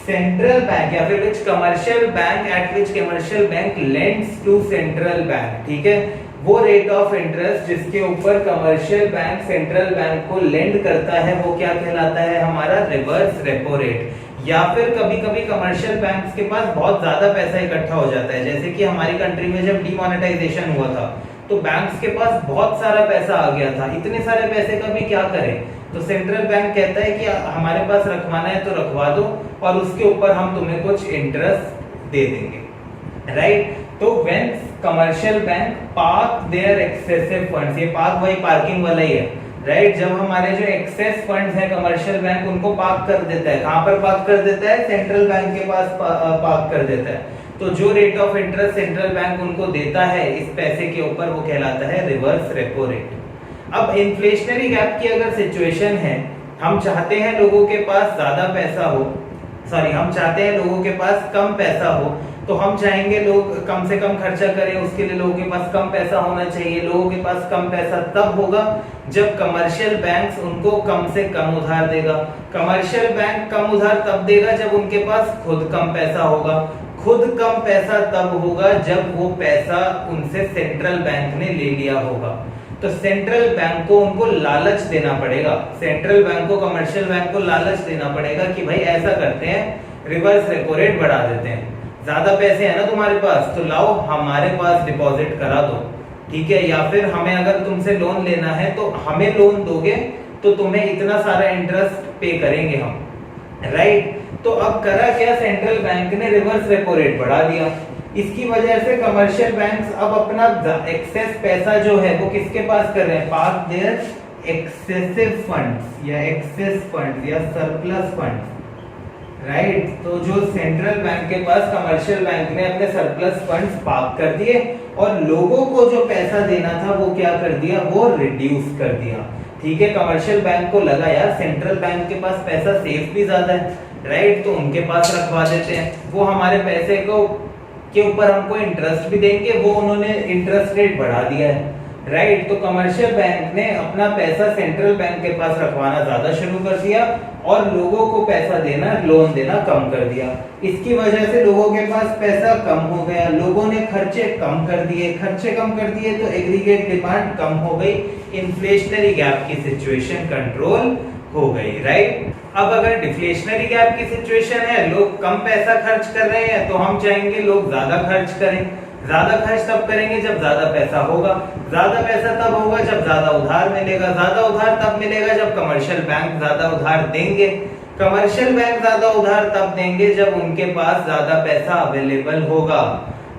central bank या फिर which commercial bank at which commercial bank lends to central bank, ठीक है, वो रेट ऑफ इंटरेस्ट जिसके ऊपर कमर्शियल बैंक सेंट्रल बैंक को लेंड करता है वो क्या कहलाता है? हमारा रिवर्स रेपो रेट। या फिर कभी कभी कमर्शियल बैंक्स के पास बहुत ज्यादा पैसा इकट्ठा हो जाता है, जैसे कि हमारी कंट्री में जब डीमोनेटाइजेशन हुआ था तो बैंक्स के पास बहुत सारा पैसा आ गया था। इतने सारे पैसे का भी क्या करें? तो सेंट्रल बैंक कहता है कि हमारे पास रखवाना है तो रखवा दो और उसके ऊपर हम तुम्हें कुछ इंटरेस्ट दे देंगे, राइट। तो when commercial bank park their excessive funds, ये पार्क वही पार्किंग वाला ही है, राइट। जब हमारे जो एक्सेस फंड्स हैं कमर्शियल बैंक उनको पार्क कर देता है, कहां पर पार्क कर देता है? सेंट्रल बैंक के पास पार्क कर देता है। तो जो rate of interest central bank उनको देता है इस पैसे के ऊपर वो कहलाता है रिवर्स रेपो रेट। अब इन्फ्लेशनरी गैप की अगर सिचुएशन है, हम चाहते हैं लोगों के पास ज्यादा पैसा हो, हम चाहते हैं लोगों के पास कम पैसा हो, तो हम चाहेंगे लोग कम से कम खर्चा करें, उसके लिए लोगों के पास कम पैसा होना चाहिए। लोगों के पास कम पैसा तब होगा जब कमर्शियल बैंक्स उनको कम से कम उधार देगा। कमर्शियल बैंक कम उधार तब देगा जब उनके पास खुद कम पैसा होगा। खुद कम पैसा तब होगा जब वो पैसा उनसे सेंट्रल बैंक ने ले लिया होगा। तो सेंट्रल बैंक को उनको लालच देना पड़ेगा, सेंट्रल बैंक को कमर्शियल बैंक को लालच देना पड़ेगा कि भाई ऐसा करते हैं, रिवर्स रेपो रेट बढ़ा देते हैं, ज्यादा पैसे है ना तुम्हारे पास तो लाओ हमारे पास डिपॉजिट करा दो, ठीक है, या फिर हमें अगर तुमसे लोन लेना है तो हमें लोन दोगे तो तुम्हें इतना सारा इंटरेस्ट पे करेंगे हम, राइट। तो अब करा क्या, सेंट्रल बैंक ने रिवर्स रेपो रेट बढ़ा दिया। इसकी वजह से कमर्शियल बैंक्स अब अपना एक्सेस पैसा जो है वो किसके पास कर रहे हैं, पार्क देयर एक्सेसिव फंड्स या एक्सेस फंड्स या सरप्लस फंड्स, राइट। तो जो सेंट्रल बैंक के पास कमर्शियल बैंक ने अपने सरप्लस फंड्स पार्क कर दिए और लोगों को जो पैसा देना था वो क्या कर दिया, वो रिड्यूस कर दिया, ठीक है। कमर्शियल बैंक को लगा यार सेंट्रल बैंक के पास पैसा सेफ भी ज्यादा है, राइट, तो उनके पास रखवा देते हैं, वो हमारे पैसे को के ऊपर हमको इंटरेस्ट भी देंगे, वो उन्होंने इंटरेस्ट रेट बढ़ा दिया है, राइट। तो कमर्शियल बैंक ने अपना पैसा सेंट्रल बैंक के पास रखवाना ज्यादा शुरू कर दिया और लोगों को पैसा देना, लोन देना कम कर दिया। इसकी वजह से लोगों के पास पैसा कम हो गया, लोगों ने खर्चे कम कर दिए, खर्चे कम कर दिए तो एग्रीगेट डिमांड कम हो गई, इन्फ्लेशनरी गैप की सिचुएशन कंट्रोल हो गई, राइट। अब अगर डिफ्लेशनरी गैप की सिचुएशन है, लोग कम पैसा खर्च कर रहे हैं तो हम चाहेंगे लोग ज्यादा खर्च करें, ज्यादा खर्च तब करेंगे जब ज्यादा पैसा होगा, ज्यादा पैसा तब होगा जब ज्यादा उधार मिलेगा, ज्यादा उधार तब मिलेगा जब कमर्शियल बैंक ज्यादा उधार देंगे, कमर्शियल बैंक ज्यादा उधार तब देंगे जब उनके पास ज्यादा पैसा अवेलेबल होगा।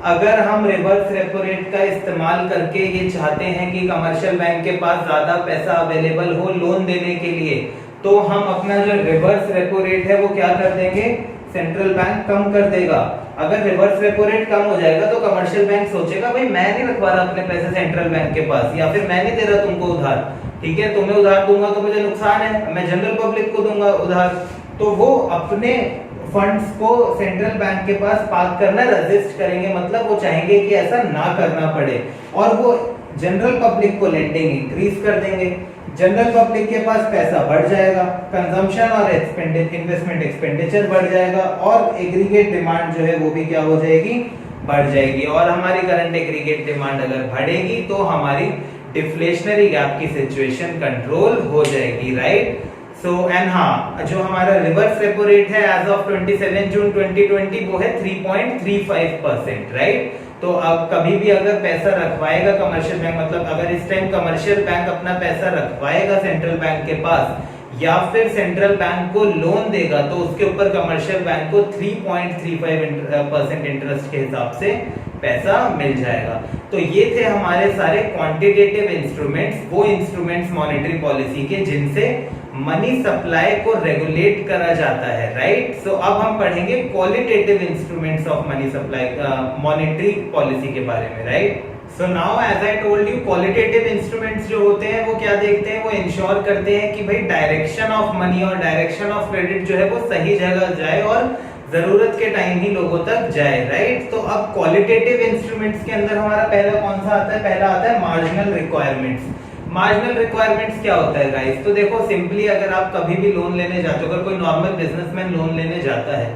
अगर हम रिवर्स रेपो रेट का इस्तेमाल करके ये चाहते हैं कि कमर्शियल बैंक के पास ज्यादा पैसा अवेलेबल हो लोन देने के लिए, तो हम अपना जो रिवर्स रेपो रेट है वो क्या कर देंगे, सेंट्रल बैंक कम कर देगा। अगर रिवर्स रेपो रेट कम हो जाएगा तो कमर्शियल बैंक सोचेगा भाई मैं नहीं रखवा रहा अपने पैसे सेंट्रल बैंक के पास, या फिर मैं नहीं दे रहा तुमको उधार, ठीक है, तुम्हें उधार दूंगा तो मुझे नुकसान है, मैं जनरल पब्लिक को दूंगा उधार, तो वो अपने फंड्स को सेंट्रल बैंक के पास पार्क करना रेजिस्ट करेंगे, मतलब वो चाहेंगे कि ऐसा ना करना पड़े और वो जनरल पब्लिक को लेंडिंग इंक्रीज कर देंगे, जनरल पब्लिक के पास पैसा बढ़ जाएगा, कंजम्पशन और इन्वेस्टमेंट एक्सपेंडिचर बढ़ जाएगा और एग्रीगेट डिमांड जो है वो भी क्या हो जाएगी, बढ़ जाएगी, और हमारी करंट एग्रीगेट डिमांड अगर बढ़ेगी तो हमारी डिफ्लेशनरी गैप की सिचुएशन कंट्रोल हो जाएगी, राइट। सो एंड हाँ, जो हमारा रिवर्स रेपो रेट है एज ऑफ 27 जून 2020 वो है 3.35%, राइट। तो अब कभी भी अगर पैसा रखवाएगा कमर्शियल बैंक, मतलब अगर इस टाइम कमर्शियल बैंक अपना पैसा रखवाएगा सेंट्रल बैंक के पास या फिर सेंट्रल बैंक को लोन देगा तो उसके ऊपर कमर्शियल बैंक को 3.35% इंटरेस्ट के हिसाब से पैसा मिल जाएगा। तो ये थे हमारे सारे क्वांटिटेटिव इंस्ट्रूमेंट्स, वो इंस्ट्रूमेंट्स मॉनेटरी पॉलिसी के जिनसे मनी सप्लाई को रेगुलेट करा जाता है, राइट। सो अब हम पढ़ेंगे qualitative instruments of money supply monetary policy के बारे में, right. So now as I told you, qualitative instruments जो होते हैं वो क्या देखते हैं, वो इंश्योर करते हैं कि भाई डायरेक्शन ऑफ मनी और डायरेक्शन ऑफ क्रेडिट जो है वो सही जगह जाए और जरूरत के टाइम ही लोगों तक जाए, राइट। तो अब क्वालिटेटिव इंस्ट्रूमेंट्स के अंदर हमारा पहला कौन सा आता है, पहला आता है मार्जिनल रिक्वायरमेंट्स। मार्जिनल रिक्वायरमेंट्स क्या होता है गाइस, तो देखो सिंपली अगर आप कभी भी लोन लेने जाते हो, अगर कोई नॉर्मल बिजनेसमैन लोन लेने जाता है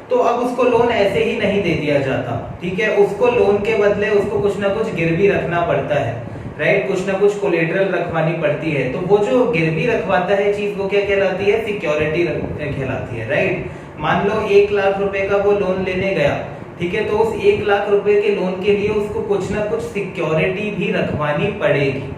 तो अब उसको लोन ऐसे ही नहीं दे दिया जाता, ठीक है, उसको लोन के बदले उसको कुछ ना कुछ गिरवी रखना पड़ता है, राइट, कुछ ना कुछ कोलेटरल रखवानी पड़ती है। तो वो जो गिरवी रखवाता है चीज वो क्या कहलाती है, सिक्योरिटी कहलाती है, राइट। मान लो 1 लाख रुपए का वो लोन लेने गया, ठीक है, तो उस 1 लाख रुपए के लोन के लिए उसको कुछ ना कुछ सिक्योरिटी भी रखवानी पड़ेगी,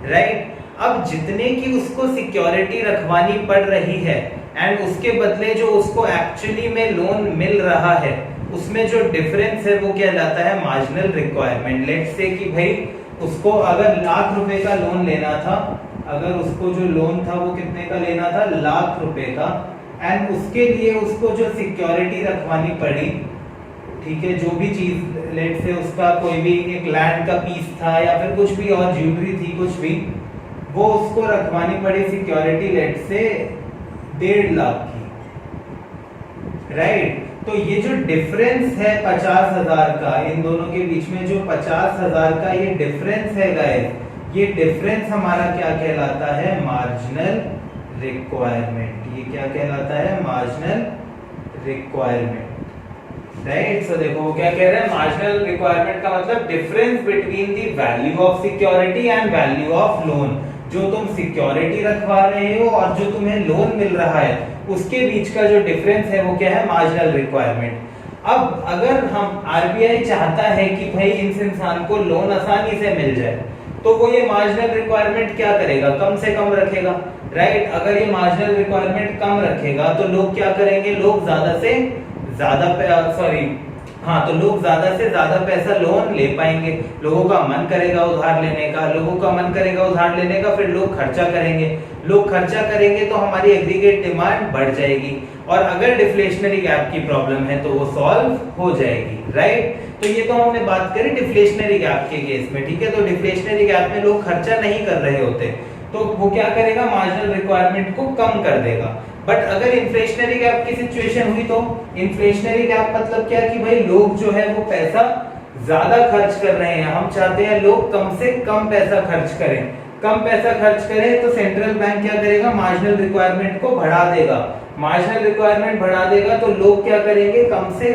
राइट। अब जितने की उसको सिक्योरिटी रखवानी पड़ रही है एंड उसके बदले जो उसको एक्चुअली में लोन मिल रहा है उसमें जो डिफरेंस है वो क्या कहलाता है, मार्जिनल रिक्वायरमेंट। लेट्स से कि भाई उसको अगर लाख रुपए का लोन लेना था, अगर उसको जो लोन था वो कितने का लेना था, लाख रुपए का, एंड उसके लिए उसको जो सिक्योरिटी रखवानी पड़ी, ठीक है, जो भी चीज लेट से उसका कोई भी एक लैंड का पीस था या फिर कुछ भी और ज्वेलरी थी कुछ भी, वो उसको रखवानी पड़ी सिक्योरिटी लेट से 1.5 लाख की, राइट। तो ये जो डिफरेंस है 50,000 का, इन दोनों के बीच में जो 50,000 का ये डिफरेंस है गाइस, ये डिफरेंस हमारा क्या कहलाता है, मार्जिनल रिक्वायरमेंट। ये क्या कहलाता है, मार्जिनल रिक्वायरमेंट। राइट। सो देखो वो क्या कह रहे हैं, मार्जिनल रिक्वायरमेंट का मतलब difference between the value of security and value of loan. जो तुम सिक्योरिटी रखवा रहे हो और जो तुम्हें लोन मिल रहा है उसके बीच का जो डिफरेंस है वो क्या है, मार्जिनल रिक्वायरमेंट। अब अगर हम आरबीआई चाहता है कि भाई इस इंसान को लोन आसानी से मिल जाए, तो वो ये मार्जिनल रिक्वायरमेंट क्या करेगा, कम से कम रखेगा। राइट। अगर ये मार्जिनल रिक्वायरमेंट कम रखेगा तो लोग क्या करेंगे, लोग ज्यादा से ज्यादा तो लोग ज्यादा से ज्यादा पैसा लोन ले पाएंगे। लोगों का मन करेगा उधार लेने का, लोगों का मन करेगा उधार लेने का, फिर लोग खर्चा करेंगे। लोग खर्चा करेंगे तो हमारी एग्रीगेट डिमांड बढ़ जाएगी, और अगर डिफ्लेशनरी गैप की प्रॉब्लम है तो वो सॉल्व हो जाएगी। राइट। तो ये तो हमने बात करी डिफ्लेशनरी गैप के केस में, ठीक है। तो डिफ्लेशनरी गैप में लोग खर्चा नहीं कर रहे होते, तो वो क्या करेगा, मार्जिनल रिक्वायरमेंट को कम कर देगा। बट अगर इन्फ्लेशनरी गैप की सिचुएशन हुई तो इन्फ्लेशनरी गैप मतलब क्या, कि भाई लोग जो है वो पैसा ज्यादा खर्च कर रहे हैं, हम चाहते हैं लोग कम से कम पैसा खर्च करें। कम पैसा खर्च करें तो सेंट्रल बैंक क्या करेगा, मार्जिनल रिक्वायरमेंट को बढ़ा देगा। मार्जिनल रिक्वायरमेंट बढ़ा देगा तो लोग क्या करेंगे, कम से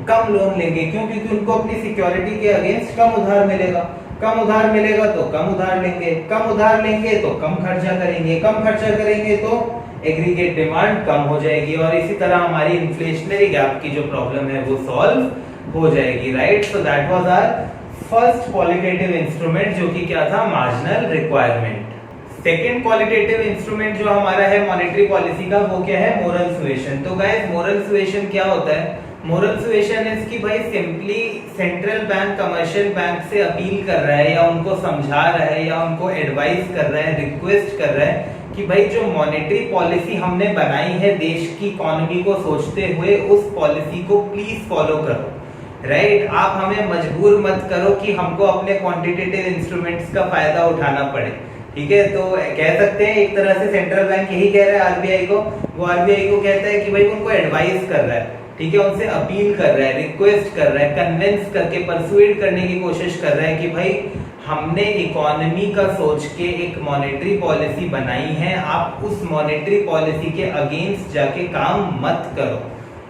कम लोन लेंगे। क्यों? क्योंकि उनको अपनी सिक्योरिटी के अगेंस्ट कम उधार मिलेगा। कम उधार मिलेगा तो कम उधार लेंगे, कम उधार लेंगे तो कम खर्चा करेंगे, कम खर्चा करेंगे तो एग्रीगेट डिमांड कम हो जाएगी, और इसी तरह हमारी इन्फ्लेशनरी गैप की जो प्रॉब्लम है वो सॉल्व हो जाएगी। Right. So that was our first qualitative instrument, जो कि क्या था, marginal requirement. Second qualitative instrument जो हमारा है मॉनेटरी पॉलिसी का, वो क्या है, मोरल सुएशन। तो गाइस मोरल सुएशन क्या होता है, मोरल सुएशन इज कि भाई simply central bank commercial bank से अपील कर रहा है, या उनको समझा रहा है, या उनको एडवाइस कर रहा है, रिक्वेस्ट कर रहा है कि भाई जो मॉनेटरी पॉलिसी हमने बनाई है देश की इकोनॉमी को सोचते हुए, उस पॉलिसी को प्लीज फॉलो करो। राइट। आप हमें मजबूर मत करो कि हमको अपने क्वांटिटेटिव इंस्ट्रूमेंट्स का फायदा उठाना पड़े। ठीक है। तो कह सकते हैं एक तरह से सेंट्रल बैंक यही कह रहा है आरबीआई को, वो आरबीआई को कहता है कि भाई उनको एडवाइस कर रहा है, ठीक है, उनसे अपील कर रहा है, रिक्वेस्ट कर रहा है, कन्विंस करके परसुएड करने की कोशिश कर रहा है कि भाई हमने इकोनॉमी का सोच के एक मॉनेटरी पॉलिसी बनाई है, आप उस मॉनेटरी पॉलिसी के अगेंस्ट जाके काम मत करो।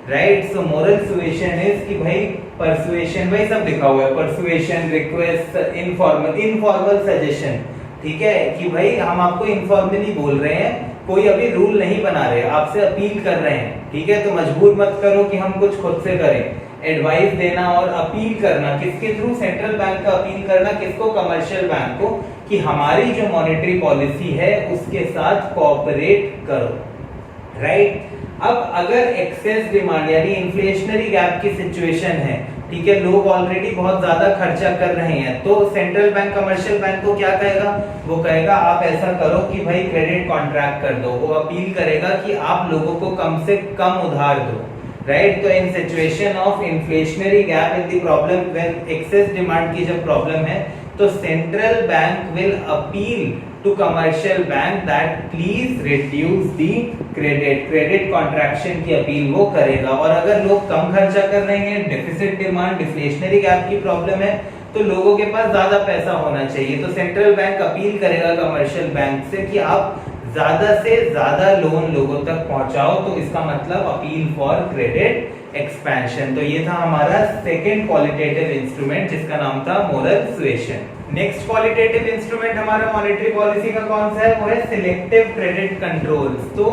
Right. So moral suasion is कि भाई परसुएशन, भाई सब लिखा हुआ है, परसुएशन, रिक्वेस्ट, इनफॉर्मल सजेशन। ठीक है, कि भाई हम आपको इनफॉर्मली बोल रहे हैं, कोई अभी रूल नहीं बना रहे, आपसे अपील कर रहे हैं। ठीक है। तो मजबूर मत करो कि हम कुछ खुद से करें। एडवाइस देना और अपील करना, किसके थ्रू, सेंट्रल बैंक का अपील करना, किसको, कमर्शियल बैंक को, कि हमारी जो मॉनेटरी पॉलिसी है उसके साथ कोऑपरेट करो। राइट। अब अगर एक्सेस डिमांड यानी इन्फ्लेशनरी गैप की सिचुएशन है, ठीक है, लोग ऑलरेडी बहुत ज्यादा खर्चा कर रहे हैं, तो सेंट्रल बैंक कमर्शियल बैंक को क्या कहेगा, वो कहेगा आप ऐसा करो कि भाई क्रेडिट कॉन्ट्रैक्ट कर दो। वो अपील करेगा कि आप लोगों को कम से कम उधार दो। राइट। तो in situation of inflationary gap in the problem, when excess demand की जब प्रॉब्लम है, तो central bank will appeal to commercial bank that please reduce the credit contraction की अपील वो करेगा। और अगर लोग कम खर्चा कर रहे हैं, डेफिसिट डिमांड, डिफ्लेशनरी गैप की प्रॉब्लम है, तो लोगों के पास ज्यादा पैसा होना चाहिए, तो सेंट्रल बैंक अपील करेगा कमर्शियल बैंक से कि आप ज्यादा से ज्यादा लोन लोगों तक पहुंचाओ। तो इसका मतलब अपील फॉर क्रेडिट एक्सपेंशन। तो ये था हमारा सेकेंड क्वालिटेटिव इंस्ट्रूमेंट, जिसका नाम था moral suasion. Next qualitative instrument हमारा मॉनेटरी पॉलिसी का कौन सा है, वो है सिलेक्टिव क्रेडिट कंट्रोल्स। तो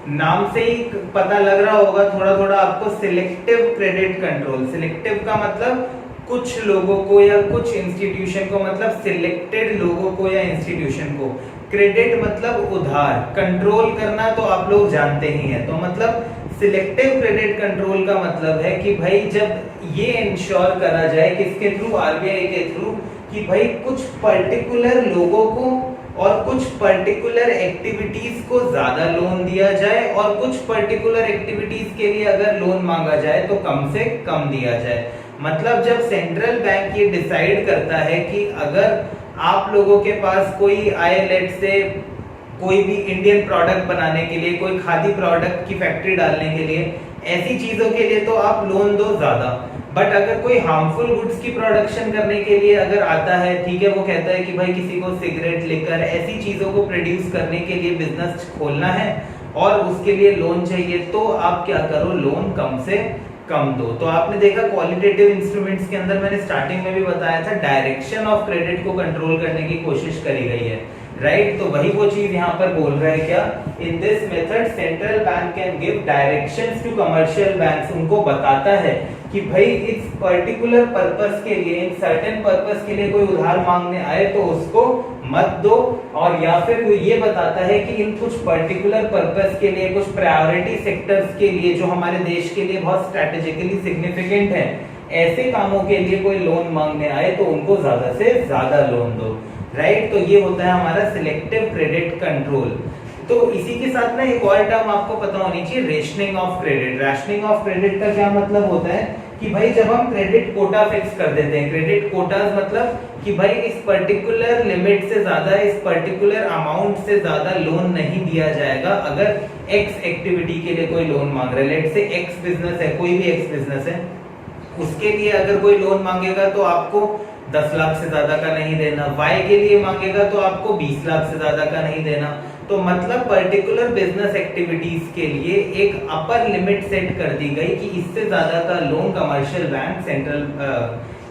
नाम से ही पता लग रहा होगा थोड़ा थोड़ा आपको, सिलेक्टिव क्रेडिट कंट्रोल। सिलेक्टिव का मतलब कुछ लोगों को या कुछ इंस्टीट्यूशन को, मतलब सिलेक्टेड लोगों को या इंस्टीट्यूशन को। क्रेडिट मतलब उधार, कंट्रोल करना तो आप लोग जानते ही हैं। तो मतलब सिलेक्टिव क्रेडिट कंट्रोल का मतलब है कि भाई जब ये इंश्योर करा जाए, किसके थ्रू, आरबीआई के थ्रू, कि भाई कुछ पर्टिकुलर लोगों को और कुछ पर्टिकुलर एक्टिविटीज को ज्यादा लोन दिया जाए, और कुछ पर्टिकुलर एक्टिविटीज के लिए अगर लोन मांगा जाए तो कम से कम दिया जाए। मतलब जब सेंट्रल बैंक ये डिसाइड करता है कि अगर आप लोगों के पास कोई आए, लेट से कोई भी इंडियन प्रोडक्ट बनाने के लिए, कोई खादी प्रोडक्ट की फैक्ट्री डालने के लिए, ऐसी चीजों के लिए तो आप लोन दो ज्यादा। बट अगर कोई हार्मफुल गुड्स की प्रोडक्शन करने के लिए अगर आता है, ठीक है, वो कहता है कि भाई किसी को सिगरेट, लिकर, ऐसी चीजों को प्रोड्यूस करने के लिए बिजनेस खोलना है और उसके लिए लोन चाहिए, तो आप क्या करो, लोन कम से कम दो। तो आपने देखा क्वालिटेटिव इंस्ट्रूमेंट्स के अंदर मैंने स्टार्टिंग में भी बताया था डायरेक्शन ऑफ क्रेडिट को कंट्रोल करने की कोशिश करी गई है, राइट। तो वही वो चीज यहाँ पर बोल रहा है क्या, in this method central bank can give directions to commercial banks, उनको बताता है कि भाई इस पर्टिकुलर पर्पस के लिए, इन सर्टेन पर्पस के लिए कोई उधार मांगने आए तो उसको मत दो, और या फिर वो ये बताता है कि इन कुछ पर्टिकुलर पर्पस के लिए, कुछ प्रायोरिटी सेक्टर्स के लिए जो हमारे देश के लिए बहुत स्ट्रेटेजिकली सिग्निफिकेंट है, ऐसे कामों के लिए कोई लोन मांगने आए तो उनको ज्यादा से ज्यादा लोन दो, राइट। तो ये होता है हमारा सिलेक्टिव क्रेडिट कंट्रोल। तो इसी के साथ ना एक और टर्म आपको पता होनी चाहिए, rationing of credit. Rationing of credit का क्या मतलब होता है कि भाई जब हम क्रेडिट कोटा फिक्स कर देते हैं, क्रेडिट कोटास मतलब कि भाई इस पर्टिकुलर लिमिट से ज्यादा, इस पर्टिकुलर अमाउंट से ज्यादा लोन नहीं दिया जाएगा अगर एक्स एक्टिविटी के लिए कोई लोन मांग रहा है। लेट्स से एक्स बिजनेस है, कोई भी एक्स बिजनेस है, उसके लिए अगर कोई लोन मांगेगा तो आपको 10 लाख से ज्यादा का नहीं देना, वाई के लिए मांगेगा तो आपको 20 लाख से ज्यादा का नहीं देना। तो मतलब पर्टिकुलर बिजनेस एक्टिविटीज के लिए एक अपर लिमिट सेट कर दी गई कि इससे ज्यादा का loan commercial bank,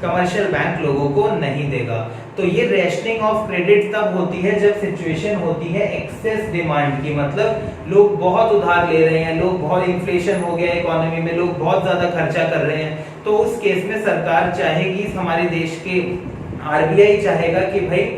commercial bank लोगों को नहीं देगा। तो ये रेशनिंग ऑफ क्रेडिट तब होती है जब सिचुएशन होती है एक्सेस डिमांड की, मतलब लोग बहुत उधार ले रहे हैं, लोग बहुत, इन्फ्लेशन हो गया इकोनॉमी में, लोग बहुत ज्यादा खर्चा कर रहे हैं। तो उस केस में सरकार चाहेगी, हमारे देश के आरबीआई चाहेगा कि भाई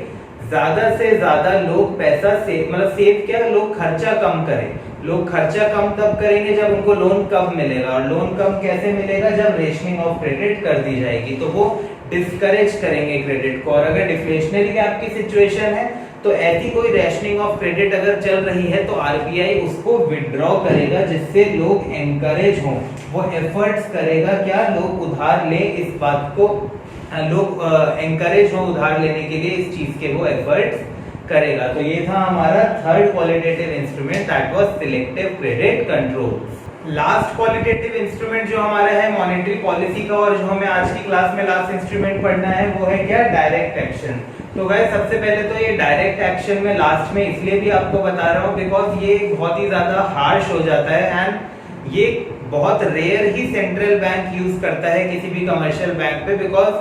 ज्यादा से ज्यादा लोग पैसा सेव, मतलब सेव क्या, लोग खर्चा कम करें। लोग खर्चा कम तब करेंगे जब उनको लोन कम मिलेगा, और लोन कम कैसे मिलेगा, जब रेशनिंग ऑफ क्रेडिट कर दी जाएगी। तो वो डिस्करेज करेंगे क्रेडिट को। और अगर डिफ्लेशनरी गैप की सिचुएशन है तो ऐसी कोई रेशनिंग ऑफ क्रेडिट अगर चल रही है तो आरबीआई उसको विड्रॉ करेगा, जिससे लोग एनकरेज हों, वो एफर्ट्स करेगा क्या, लोग उधार ले, इस बात को लोग एनकरेज हो उधार लेने के लिए, इस चीज के वो एफर्ट्स करेगा। तो ये था हमारा third qualitative instrument, that was selective credit control. Last qualitative instrument जो हमारा है मॉनेटरी पॉलिसी का, और जो हमें आज की क्लास में लास्ट इंस्ट्रूमेंट पढ़ना है वो है क्या, डायरेक्ट एक्शन। तो गाइस सबसे पहले तो ये डायरेक्ट एक्शन में लास्ट में इसलिए भी आपको बता रहा हूँ बिकॉज ये बहुत ही ज्यादा हार्श हो जाता है, एंड ये बहुत रेयर ही सेंट्रल बैंक यूज करता है किसी भी कमर्शियल बैंक पे, बिकॉज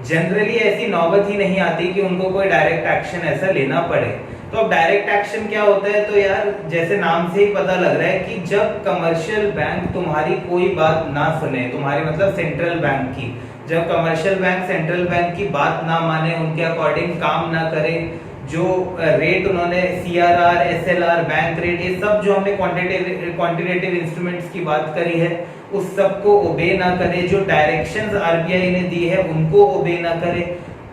जनरली ऐसी नौबत ही नहीं आती कि उनको कोई डायरेक्ट एक्शन ऐसा लेना पड़े। तो अब डायरेक्ट एक्शन क्या होता है, तो यार जैसे नाम से ही पता लग रहा है कि जब कमर्शियल बैंक तुम्हारी कोई बात ना सुने, तुम्हारी मतलब सेंट्रल बैंक की, जब कमर्शियल बैंक सेंट्रल बैंक की बात ना माने, उनके अकॉर्डिंग काम ना करे, जो रेट उन्होंने सीआरआर, एसएलआर, बैंक रेट, ये सब जो हमने क्वांटिटेटिव इंस्ट्रूमेंट्स की बात करी है उस सब को ओबे ना करे, जो डायरेक्शंस आरबीआई ने दी है उनको ओबे ना करे,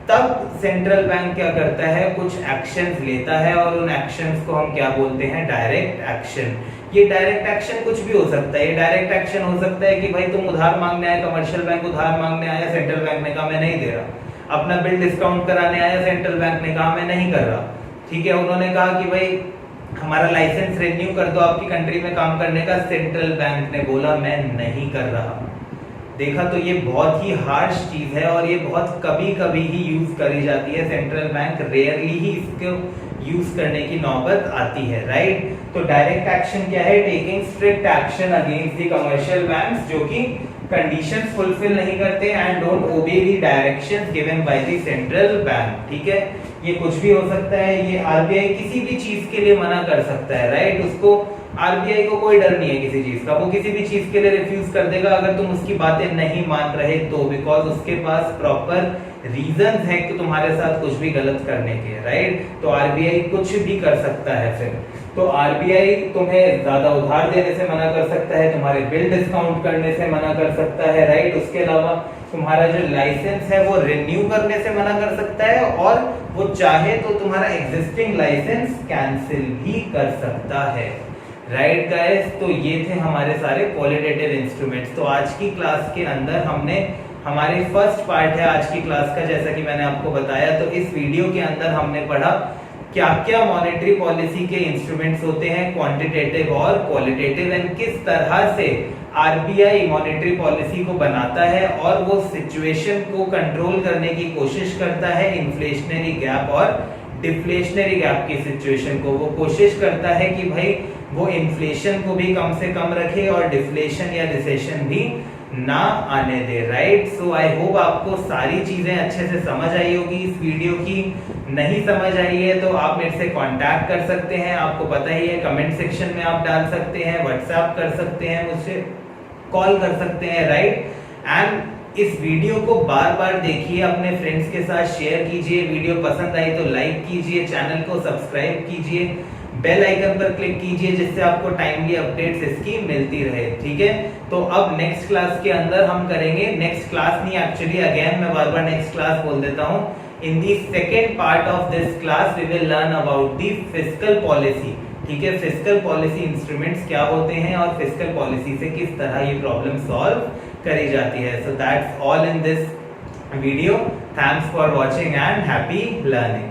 तब सेंट्रल बैंक क्या करता है, कुछ एक्शंस लेता है, और उन एक्शंस को हम क्या बोलते हैं, डायरेक्ट एक्शन। ये डायरेक्ट एक्शन कुछ भी हो सकता है। ये डायरेक्ट एक्शन हो सकता है कि भाई तुम उधार मांगने आए, कमर्शियल बैंक उधार मांगने आया, सेंट्रल बैंक ने कहा मैं नहीं दे रहा। अपना बिल डिस्काउंट कराने आया, सेंट्रल बैंक ने कहा मैं नहीं कर रहा, ठीक है। उन्होंने कहा कि भाई हमारा लाइसेंस रिन्यू कर दो आपकी कंट्री में काम करने का, सेंट्रल बैंक ने बोला मैं नहीं कर रहा। देखा, तो ये बहुत ही हार्श चीज है और ये बहुत कभी कभी ही यूज करी जाती है। सेंट्रल बैंक रेयरली ही इसको यूज करने की नौबत आती है, राइट। तो डायरेक्ट एक्शन क्या है, taking strict action against the commercial banks जो कि कंडीशंस फुलफिल नहीं करते and don't obey the directions given by the central bank, ठीक है। ये कुछ भी हो सकता है, ये आरबीआई किसी भी चीज के लिए मना कर सकता है, राइट। उसको, आरबीआई को कोई डर नहीं है किसी चीज का, वो किसी भी चीज के लिए रिफ्यूज कर देगा अगर तुम उसकी बातें नहीं मान रहे तो, बिकॉज उसके पास प्रॉपर रीजंस है कि तुम्हारे साथ कुछ भी गलत करने के, राइट। तो आरबीआई कुछ भी कर सकता है। फिर तो आरबीआई तुम्हें ज्यादा उधार देने से मना कर सकता है, तुम्हारे बिल डिस्काउंट करने से मना कर सकता है, राइट। उसके अलावा तुम्हारा जो लाइसेंस है वो रिन्यू करने से मना कर सकता है, और वो चाहे तो तुम्हारा एग्जिस्टिंग लाइसेंस कैंसिल भी कर सकता है, राइट गाइस। तो ये थे हमारे सारे क्वालिटेटिव इंस्ट्रूमेंट्स। तो आज की क्लास के अंदर हमने, हमारी फर्स्ट पार्ट है आज की क्लास का, जैसा कि मैंने आपको बताया। तो इस वीडियो के अंदर हमने पढ़ा क्या क्या मॉनेटरी पॉलिसी के इंस्ट्रूमेंट्स होते हैं, क्वांटिटेटिव और क्वालिटेटिव, एंड किस तरह से आरबीआई मॉनेटरी पॉलिसी को बनाता है और वो सिचुएशन को कंट्रोल करने की कोशिश करता है, इन्फ्लेशनरी गैप और डिफ्लेशनरी गैप की सिचुएशन को। वो कोशिश करता है कि भाई वो इन्फ्लेशन को भी कम से कम रखे और डिफ्लेशन या रिसेशन भी ना आने दे, राइट। सो आई होप आपको सारी चीजें अच्छे से समझ आई होगी इस वीडियो की। नहीं समझ आई है तो आप मेरे से कांटेक्ट कर सकते हैं, आपको पता ही है, कमेंट सेक्शन में आप डाल सकते हैं, व्हाट्सएप कर सकते हैं, मुझसे कॉल कर सकते हैं, राइट। एंड इस वीडियो को बार बार देखिए, अपने फ्रेंड्स के साथ शेयर कीजिए, वीडियो पसंद आई तो लाइक कीजिए, चैनल को सब्सक्राइब कीजिए, बेल आइकन पर क्लिक कीजिए जिससे आपको टाइमली अपडेट्स इसकी मिलती रहे, ठीक है। तो अब नेक्स्ट क्लास के अंदर हम करेंगे, नेक्स्ट क्लास नहीं एक्चुअली, अगेन मैं बार बार नेक्स्ट क्लास बोल देता हूँ। In the second part of this class we will learn about the fiscal policy, ठीक है। फिस्कल पॉलिसी इंस्ट्रूमेंट्स क्या होते हैं और फिस्कल पॉलिसी से किस तरह ये प्रॉब्लम सॉल्व करी जाती है। So that's all in this video. Thanks for watching and happy learning.